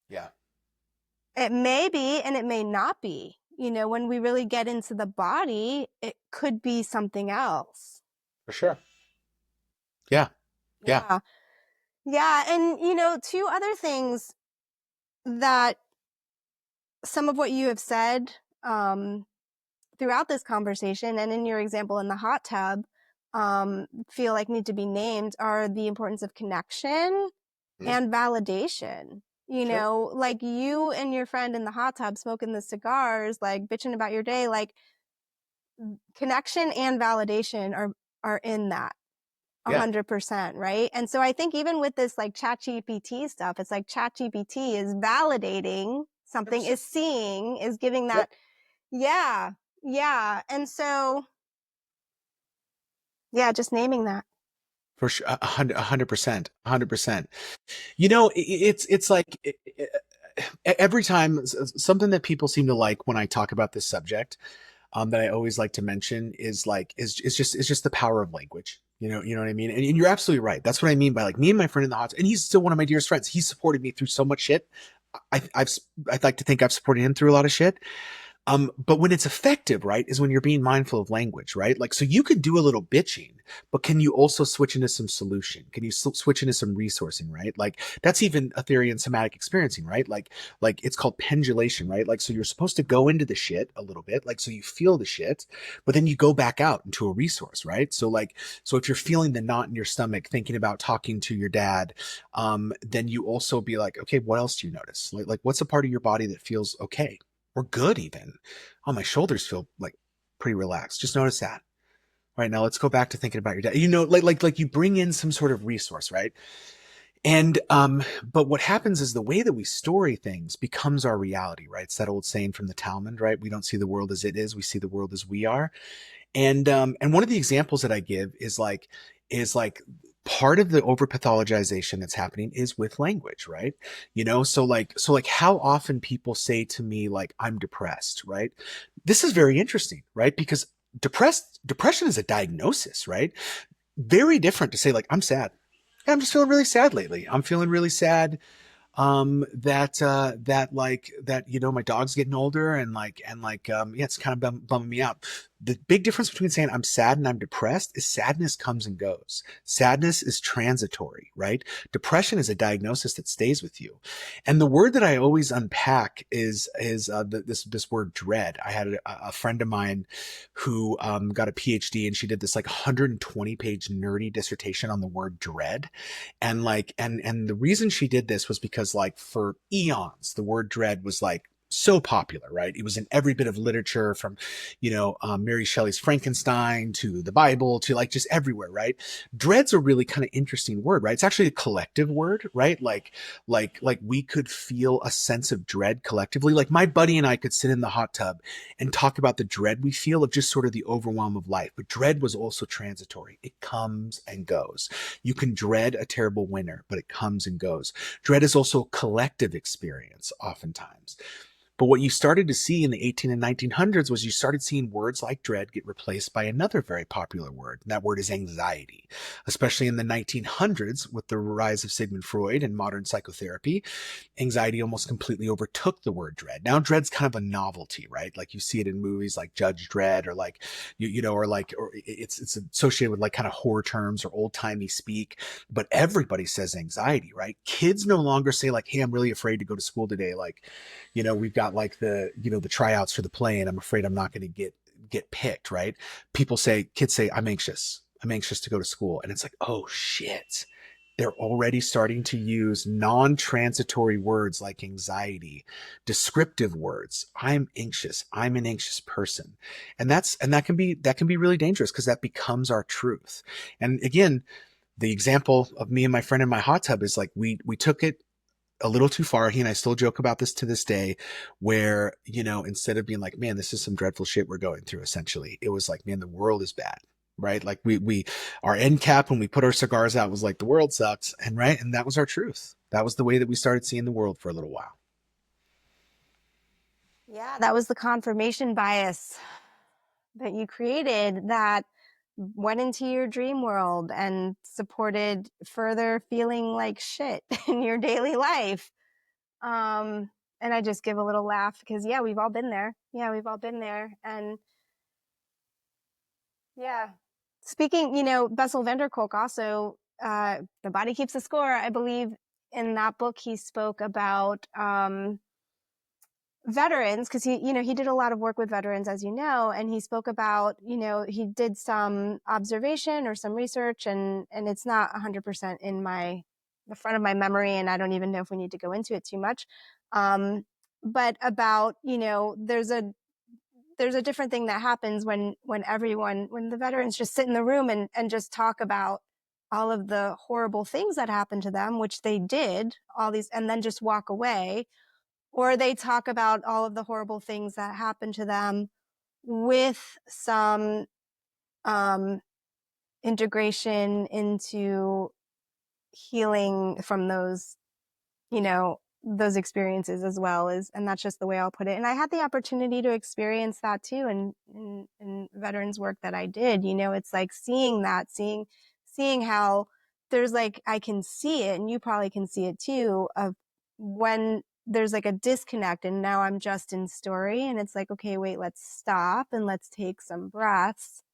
yeah, It may be, and it may not be. When we really get into the body, it could be something else. for sure. Yeah, yeah. Yeah. Yeah. And, two other things that some of what you have said throughout this conversation, and in your example in the hot tub, feel like need to be named, are the importance of connection Mhm. and validation. Sure. Like you and your friend in the hot tub smoking the cigars, like bitching about your day, like connection and validation are in that. Yeah. 100%, right? And so I think even with this like ChatGPT stuff, it's like ChatGPT is validating something, 100%. is seeing, is giving Yep. that, yeah, yeah. And so, yeah, just naming that. For sure. 100%. 100%. You know, it's like every time something that people seem to like when I talk about this subject, that I always like to mention is like is just the power of language. You know what I mean? And you're absolutely right. That's what I mean by, like, me and my friend in the hot, and he's still one of my dearest friends. He supported me through so much shit. I'd like to think I've supported him through a lot of shit. But when it's effective, right, is when you're being mindful of language, right? Like, so you could do a little bitching, but can you also switch into some solution? Can you switch into some resourcing, right? Like, that's even a theory in somatic experiencing, right? Like it's called pendulation, right? Like, so you're supposed to go into the shit a little bit, like, so you feel the shit, but then you go back out into a resource, right? So like, so if you're feeling the knot in your stomach, thinking about talking to your dad, then you also be like, okay, what else do you notice? Like what's a part of your body that feels okay? Or good even. Oh, my shoulders feel like pretty relaxed. Just notice that. All right, now let's go back to thinking about your dad. Like you bring in some sort of resource, right? And but what happens is the way that we story things becomes our reality, right? It's that old saying from the Talmud, right? We don't see the world as it is, we see the world as we are. And one of the examples that I give is like part of the over pathologization that's happening is with language, right? So like how often people say to me, like, I'm depressed, right? This is very interesting, right? Because depression is a diagnosis, right? Very different to say, like, I'm sad. I'm just feeling really sad lately. I'm feeling really sad. that my dog's getting older, yeah, it's kind of bumming me out. The big difference between saying I'm sad and I'm depressed is sadness comes and goes. Sadness is transitory, right? Depression is a diagnosis that stays with you. And the word that I always unpack is this word dread. I had a friend of mine who got a PhD, and she did this like 120-page nerdy dissertation on the word dread. And the reason she did this was because like for eons the word dread was like so popular, right? It was in every bit of literature, from Mary Shelley's Frankenstein to the Bible to like just everywhere, right? Dread's a really kind of interesting word, right? It's actually a collective word, right? Like we could feel a sense of dread collectively. Like my buddy and I could sit in the hot tub and talk about the dread we feel of just sort of the overwhelm of life. But dread was also transitory. It comes and goes. You can dread a terrible winter, but it comes and goes. Dread is also a collective experience oftentimes. But what you started to see in the 18 and 1900s was you started seeing words like dread get replaced by another very popular word. And that word is anxiety, especially in the 1900s with the rise of Sigmund Freud and modern psychotherapy. Anxiety almost completely overtook the word dread. Now dread's kind of a novelty, right? Like you see it in movies like Judge Dredd, or like or it's associated with like kind of horror terms or old-timey speak. But everybody says anxiety, right? Kids no longer say like, hey, I'm really afraid to go to school today. Like, we've got like the tryouts for the play and I'm afraid I'm not going to get picked, right? Kids say, I'm anxious to go to school. And it's like, oh shit, they're already starting to use non-transitory words like anxiety, descriptive words. I'm anxious. I'm an anxious person. And that can be really dangerous, because that becomes our truth. And again, the example of me and my friend in my hot tub is like, we took it a little too far. He and I still joke about this to this day, where, instead of being like, man, this is some dreadful shit we're going through, essentially, it was like, man, the world is bad, right? Like our end cap when we put our cigars out was like, the world sucks. And right. And that was our truth. That was the way that we started seeing the world for a little while. Yeah, that was the confirmation bias that you created that went into your dream world and supported further feeling like shit in your daily life. And I just give a little laugh because, yeah, we've all been there. Yeah, we've all been there. And yeah, speaking, Bessel van der Kolk also, The Body Keeps the Score. I believe in that book, he spoke about veterans, because he did a lot of work with veterans, as you know, and he spoke about, he did some observation or some research, and it's not 100% in the front of my memory, and I don't even know if we need to go into it too much. But about, there's a different thing that happens when the veterans just sit in the room and just talk about all of the horrible things that happened to them, which they did, all these, and then just walk away. Or they talk about all of the horrible things that happened to them with some integration into healing from those experiences as well. And that's just the way I'll put it. And I had the opportunity to experience that too in veterans work that I did. It's like seeing how there's like, I can see it, and you probably can see it too, of when there's like a disconnect and now I'm just in story, and it's like, okay, wait, let's stop and let's take some breaths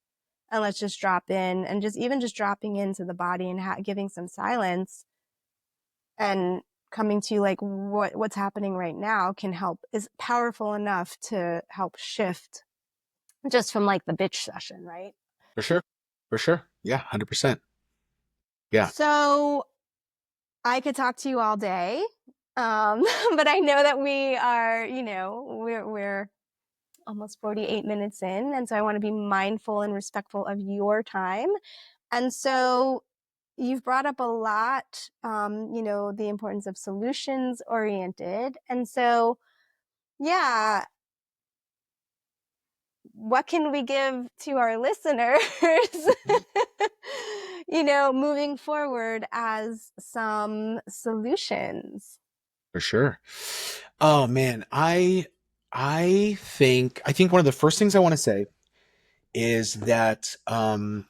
and let's just drop in, and just dropping into the body and giving some silence and coming to like what's happening right now is powerful enough to help shift just from like the bitch session, right? For sure. For sure. Yeah. 100%. Yeah. So I could talk to you all day. But I know that we are, we're almost 48 minutes in. And so I want to be mindful and respectful of your time. And so you've brought up a lot, the importance of solutions oriented. And so, yeah, what can we give to our listeners, moving forward as some solutions? For sure. Oh man, I think one of the first things I want to say is that um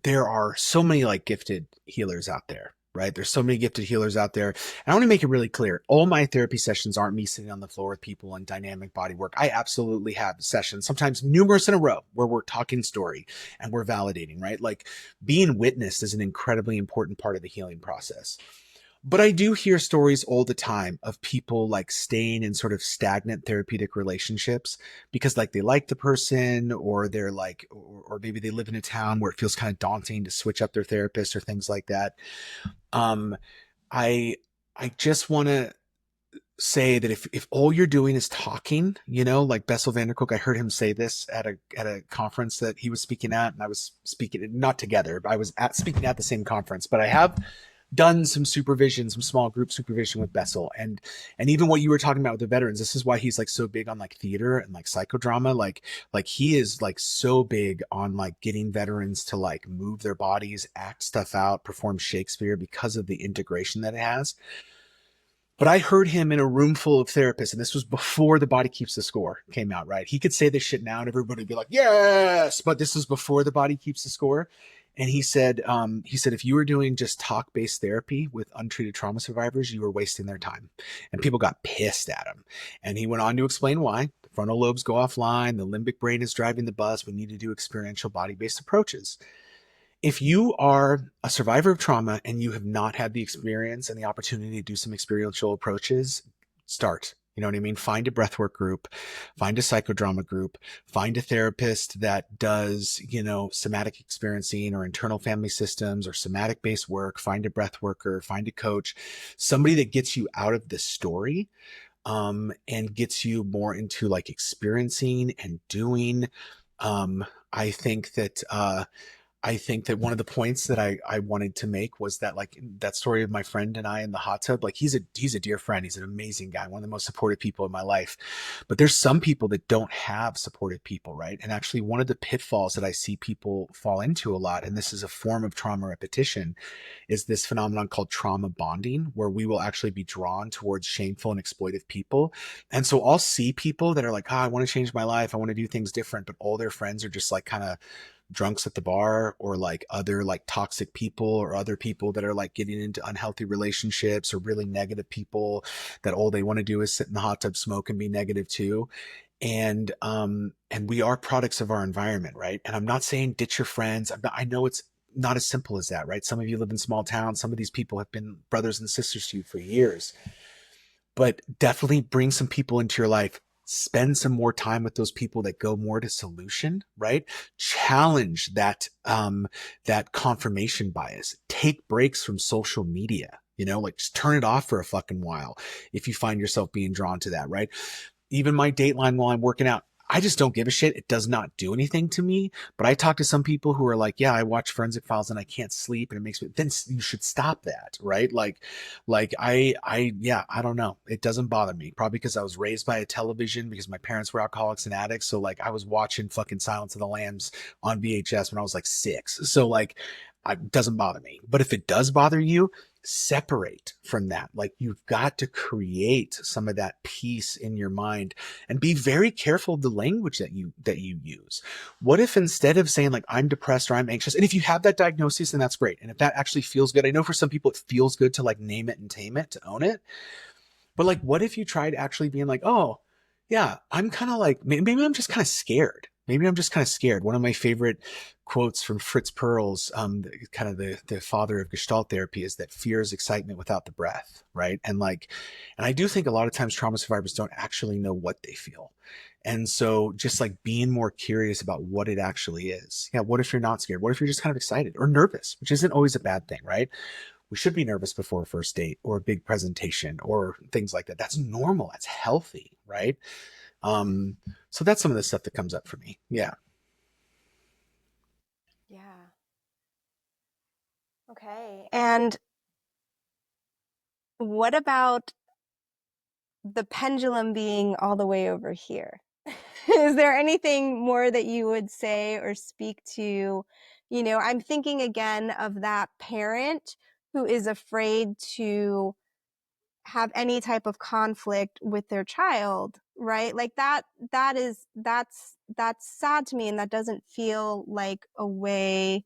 there are so many like gifted healers out there. right? There's so many gifted healers out there. And I want to make it really clear. All my therapy sessions aren't me sitting on the floor with people and dynamic body work. I absolutely have sessions, sometimes numerous in a row, where we're talking story and we're validating, right? Like being witnessed is an incredibly important part of the healing process. But I do hear stories all the time of people like staying in sort of stagnant therapeutic relationships because like they like the person, or they're like, or maybe they live in a town where it feels kind of daunting to switch up their therapist or things like that. Um, I I just want to say that if all you're doing is talking, like Bessel van der Kolk, I heard him say this at a conference that he was speaking at, and I was speaking, not together, but I was speaking at the same conference. But I have done some supervision, some small group supervision with Bessel, and even what you were talking about with the veterans. This is why he's like so big on like theater and like psychodrama. Like he is like so big on like getting veterans to like move their bodies, act stuff out, perform Shakespeare because of the integration that it has. But I heard him in a room full of therapists, and this was before The Body Keeps the Score came out, right? He could say this shit now and everybody would be like, yes, but this was before The Body Keeps the Score. And he said, if you were doing just talk-based therapy with untreated trauma survivors, you were wasting their time. And people got pissed at him. And he went on to explain why. The frontal lobes go offline. The limbic brain is driving the bus. We need to do experiential body-based approaches. If you are a survivor of trauma and you have not had the experience and the opportunity to do some experiential approaches, start. You know what I mean? Find a breathwork group, find a psychodrama group, find a therapist that does, somatic experiencing or internal family systems or somatic based work, find a breath worker, find a coach, somebody that gets you out of the story, and gets you more into like experiencing and doing. Um, I think that, one of the points that I wanted to make was that like that story of my friend and I in the hot tub, like he's a dear friend. He's an amazing guy, one of the most supportive people in my life. But there's some people that don't have supportive people, right? And actually one of the pitfalls that I see people fall into a lot, and this is a form of trauma repetition, is this phenomenon called trauma bonding, where we will actually be drawn towards shameful and exploitive people. And so I'll see people that are like, I want to change my life. I want to do things different. But all their friends are just like kind of drunks at the bar, or like other like toxic people, or other people that are like getting into unhealthy relationships, or really negative people that all they want to do is sit in the hot tub, smoke, and be negative too. And we are products of our environment, right? And I'm not saying ditch your friends. I know it's not as simple as that, right? Some of you live in small towns. Some of these people have been brothers and sisters to you for years. But definitely bring some people into your life. Spend some more time with those people that go more to solution, right? Challenge that confirmation bias. Take breaks from social media, like just turn it off for a fucking while if you find yourself being drawn to that, right? Even my Dateline while I'm working out, I just don't give a shit. It does not do anything to me. But I talk to some people who are like, yeah, I watch Forensic Files and I can't sleep and it makes me, then you should stop that, right? Yeah, I don't know. It doesn't bother me. Probably because I was raised by a television, because my parents were alcoholics and addicts. So like I was watching fucking Silence of the Lambs on VHS when I was like 6. So like, it doesn't bother me. But if it does bother you, separate from that. Like you've got to create some of that peace in your mind, and be very careful of the language that you use. What if instead of saying like I'm depressed or I'm anxious, and if you have that diagnosis, then that's great. And if that actually feels good, I know for some people it feels good to like name it and tame it, to own it. But like, what if you tried actually being like, oh, yeah, I'm kind of like, maybe I'm just kind of scared. Maybe I'm just kind of scared. One of my favorite quotes from Fritz Perls, kind of the father of Gestalt therapy, is that fear is excitement without the breath, right? And I do think a lot of times trauma survivors don't actually know what they feel. And so just like being more curious about what it actually is. Yeah, what if you're not scared? What if you're just kind of excited or nervous, which isn't always a bad thing, right? We should be nervous before a first date or a big presentation or things like that. That's normal. That's healthy, right? Um, so that's some of the stuff that comes up for me. Yeah. Yeah. Okay. And what about the pendulum being all the way over here? Is there anything more that you would say or speak to? I'm thinking again of that parent who is afraid to have any type of conflict with their child, right? Like that's sad to me, and that doesn't feel like a way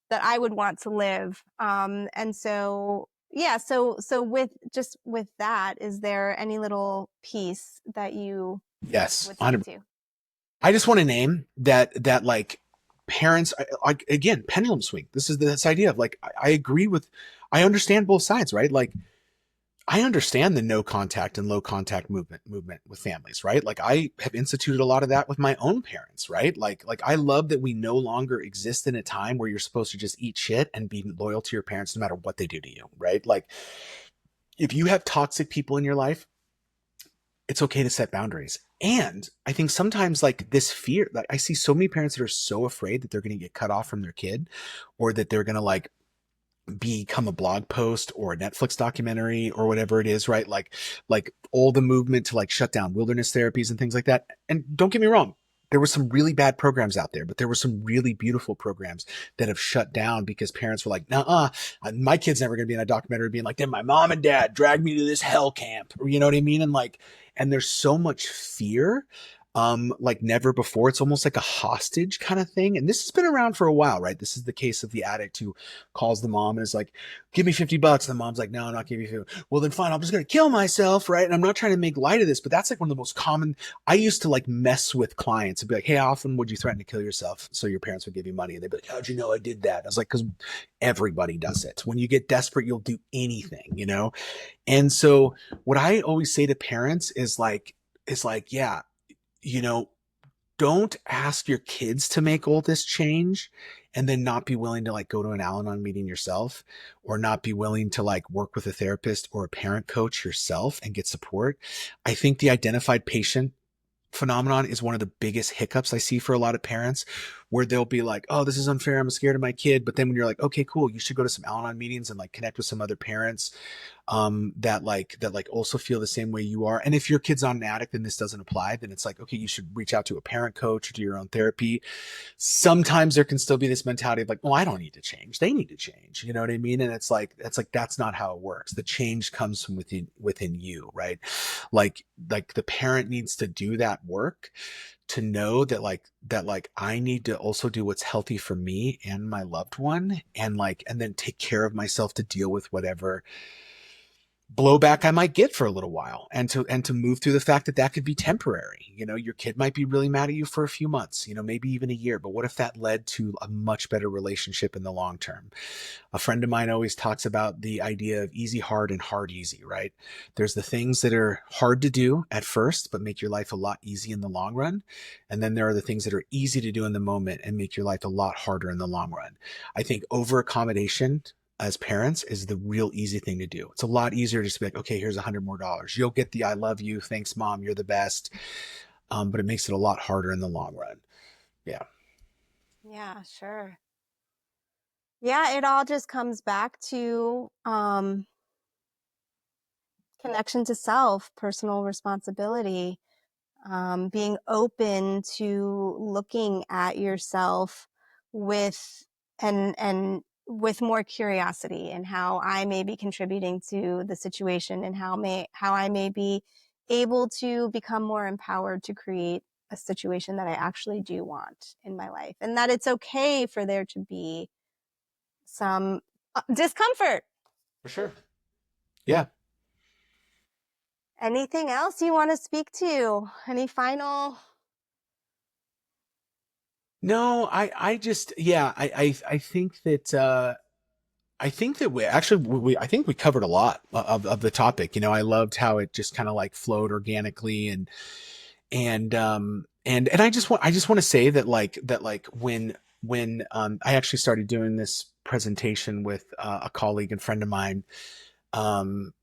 that I would want to live. And so, yeah, so with that, is there any little piece that you Yes, would speak 100. to? I just want to name that like parents, like again, pendulum swing. This is this idea of like I agree with, I understand both sides, right? Like I understand the no contact and low contact movement with families, right? Like I have instituted a lot of that with my own parents, right? Like I love that we no longer exist in a time where you're supposed to just eat shit and be loyal to your parents no matter what they do to you, right? Like if you have toxic people in your life, it's okay to set boundaries. And I think sometimes like this fear, like I see so many parents that are so afraid that they're going to get cut off from their kid or that they're going to like become a blog post or a Netflix documentary or whatever it is, right? Like all the movement to like shut down wilderness therapies and things like that. And don't get me wrong, there were some really bad programs out there, but there were some really beautiful programs that have shut down because parents were like, nah, my kid's never going to be in a documentary being like, then my mom and dad dragged me to this hell camp. Or, you know what I mean? And like, and there's so much fear like never before. It's almost like a hostage kind of thing. And this has been around for a while, right? This is the case of the addict who calls the mom and is like, give me $50. And the mom's like, no, I'm not giving you 50. Well, then fine, I'm just going to kill myself, right? And I'm not trying to make light of this, but that's like one of the most common. I used to like mess with clients and be like, hey, how often would you threaten to kill yourself so your parents would give you money? And they'd be like, how'd you know I did that? I was like, because everybody does it. When you get desperate, you'll do anything, you know? And so what I always say to parents is like, yeah, you know, don't ask your kids to make all this change and then not be willing to like go to an Al-Anon meeting yourself or not be willing to like work with a therapist or a parent coach yourself and get support. I think the identified patient phenomenon is one of the biggest hiccups I see for a lot of parents where they'll be like, oh, this is unfair. I'm scared of my kid. But then when you're like, okay, cool, you should go to some Al-Anon meetings and like connect with some other parents that like also feel the same way you are. And if your kid's on an addict and this doesn't apply, then it's like, okay, you should reach out to a parent coach or do your own therapy. Sometimes there can still be this mentality of like, well, I don't need to change. They need to change. You know what I mean? And it's like, that's not how it works. The change comes from within you, right? Like the parent needs to do that work to know that I need to also do what's healthy for me and my loved one and then take care of myself to deal with whatever blowback I might get for a little while and to move through the fact that that could be temporary. You know, your kid might be really mad at you for a few months, you know, maybe even a year, but what if that led to a much better relationship in the long term? A friend of mine always talks about the idea of easy, hard and hard, easy, right? There's the things that are hard to do at first, but make your life a lot easy in the long run. And then there are the things that are easy to do in the moment and make your life a lot harder in the long run. I think over accommodation as parents is the real easy thing to do. It's a lot easier just to be like, okay, here's $100 more. You'll get the I love you. Thanks, mom. You're the best. But it makes it a lot harder in the long run. Yeah. Yeah, sure. Yeah, it all just comes back to connection to self, personal responsibility, being open to looking at yourself with and with more curiosity and how I may be contributing to the situation and how I may be able to become more empowered to create a situation that I actually do want in my life, and that it's okay for there to be some discomfort. For sure. Yeah. Anything else you want to speak to? Any final? No, I just, yeah, I think that we actually, I think we covered a lot of the topic. You know, I loved how it just kind of like flowed organically and I just want to say that like when I actually started doing this presentation with a colleague and friend of mine, and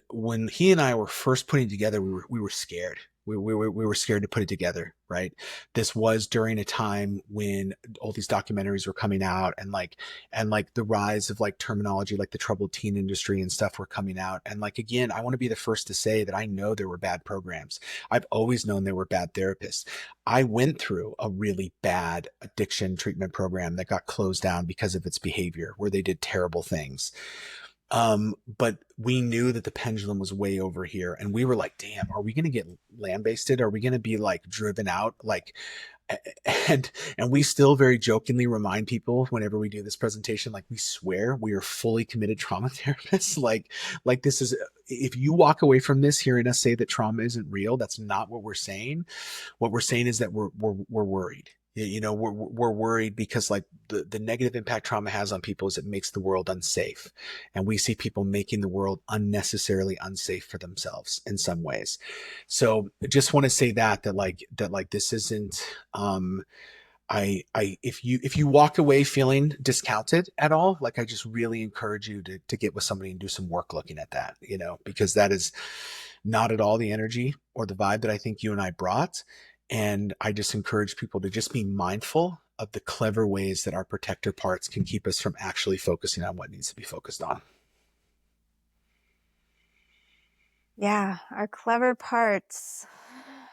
when he and I were first putting it together, we were scared. We were scared to put it together, right? This was during a time when all these documentaries were coming out and like the rise of like terminology, like the troubled teen industry and stuff were coming out. And like, again, I want to be the first to say that I know there were bad programs. I've always known there were bad therapists. I went through a really bad addiction treatment program that got closed down because of its behavior, where they did terrible things. But we knew that the pendulum was way over here, and we were like, damn, are we going to get lambasted? Are we going to be like driven out? Like, and we still very jokingly remind people whenever we do this presentation, like, we swear we are fully committed trauma therapists. Like this is, if you walk away from this hearing us say that trauma isn't real, that's not what we're saying. What we're saying is that we're worried. You know, we're worried because, like, the negative impact trauma has on people is it makes the world unsafe, and we see people making the world unnecessarily unsafe for themselves in some ways. So just want to say that this isn't, if you walk away feeling discounted at all, like, I just really encourage you to get with somebody and do some work looking at that, you know, because that is not at all the energy or the vibe that I think you and I brought. And I just encourage people to just be mindful of the clever ways that our protector parts can keep us from actually focusing on what needs to be focused on. Yeah, our clever parts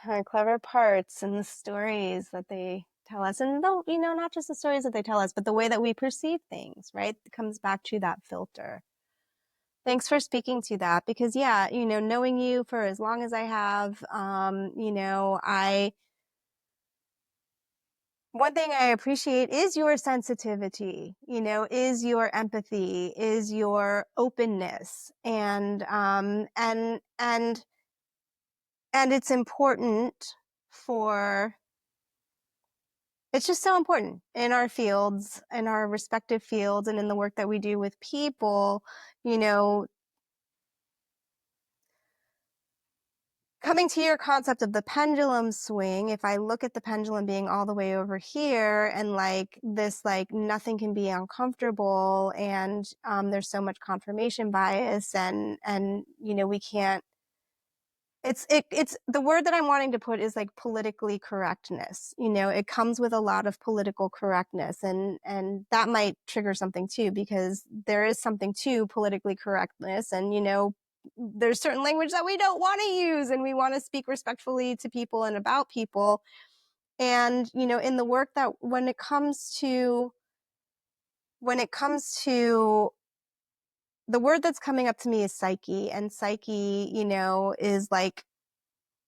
and the stories that they tell us. And though, you know, not just the stories that they tell us, but the way that we perceive things, right? It comes back to that filter. Thanks for speaking to that, because yeah, you know, knowing you for as long as I have, you know, one thing I appreciate is your sensitivity, you know, is your empathy, is your openness, and it's important for, it's just so important in our fields, in our respective fields, and in the work that we do with people, you know, coming to your concept of the pendulum swing. If I look at the pendulum being all the way over here, and like this, like, nothing can be uncomfortable, and there's so much confirmation bias, and you know, we can't, it's the word that I'm wanting to put is like politically correctness. You know, it comes with a lot of political correctness, and that might trigger something too, because there is something to politically correctness, and you know, there's certain language that we don't want to use, and we want to speak respectfully to people and about people. And you know, in the work that when it comes to the word that's coming up to me is psyche, and psyche, you know, is like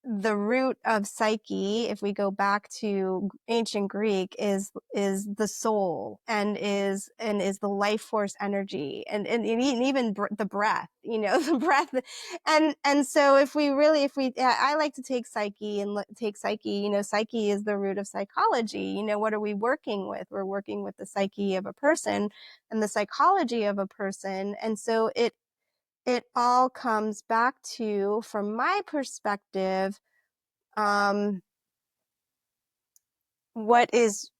the root of psyche, if we go back to ancient Greek, is the soul, and is the life force energy, and even the breath, you know, the breath. And so if we I like to take psyche and take psyche, you know, psyche is the root of psychology. You know, what are we working with? We're working with the psyche of a person and the psychology of a person. And so it all comes back to, from my perspective, um, what is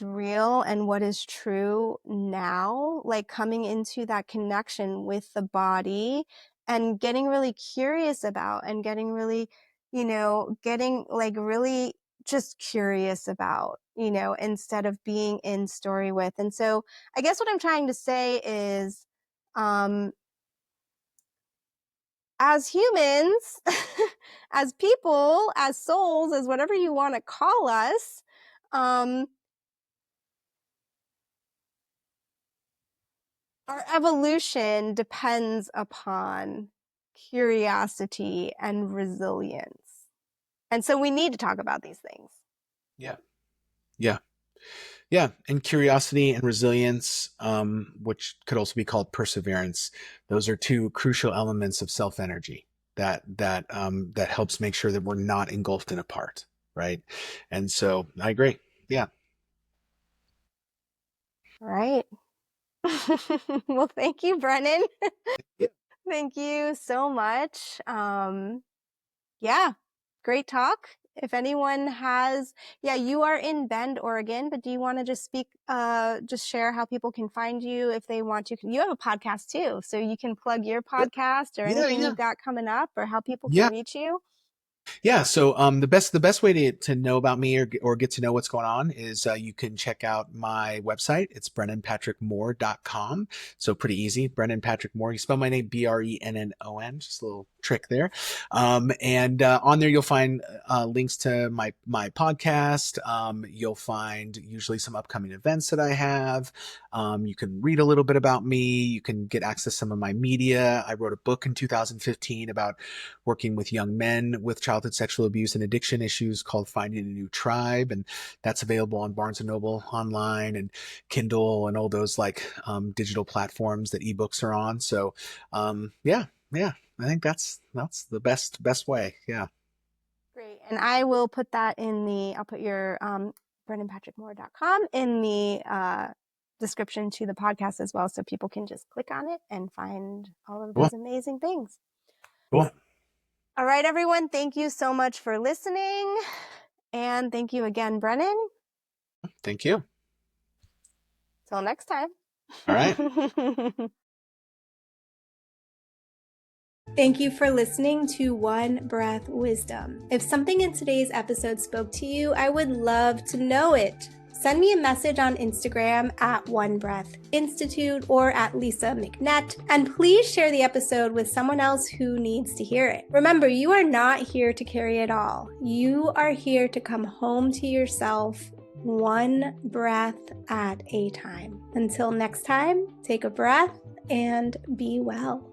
real and what is true now, like coming into that connection with the body, and getting really curious about, and getting really, you know, getting like really just curious about, you know, instead of being in story with. And so I guess what I'm trying to say is, um, as humans, as people, as souls, as whatever you want to call us, um, our evolution depends upon curiosity and resilience. And so we need to talk about these things. Yeah. Yeah. Yeah. And curiosity and resilience, which could also be called perseverance. Those are two crucial elements of self energy that helps make sure that we're not engulfed in a part. Right. And so I agree. Yeah. Right. Well, thank you, Brennan. Yeah. Thank you so much. Yeah, great talk. If anyone has, yeah, you are in Bend, Oregon, but do you want to just just share how people can find you if they want to? You have a podcast too, so you can plug your podcast or Yeah. anything Yeah. you've got coming up, or how people can Yeah. reach you. Yeah, so the best way to know about me or get to know what's going on is you can check out my website. It's brennonpatrickmoore.com. So pretty easy. Brennon Patrick Moore. You spell my name Brennon. Just a little trick there. And on there you'll find links to my podcast. You'll find usually some upcoming events that I have. You can read a little bit about me. You can get access to some of my media. I wrote a book in 2015 about working with young men with childhood sexual abuse and addiction issues called Finding a New Tribe. And that's available on Barnes and Noble online and Kindle and all those like digital platforms that ebooks are on. So yeah, I think that's the best way. Yeah. Great. And I will put that I'll put your brennonpatrickmoore.com in the description to the podcast as well. So people can just click on it and find all of Cool. those amazing things. Cool. All right, everyone. Thank you so much for listening. And thank you again, Brennon. Thank you. Till next time. All right. Thank you for listening to One Breath Wisdom. If something in today's episode spoke to you, I would love to know it. Send me a message on Instagram at One Breath Institute or at Lisa McNett, and please share the episode with someone else who needs to hear it. Remember, you are not here to carry it all. You are here to come home to yourself, one breath at a time. Until next time, take a breath and be well.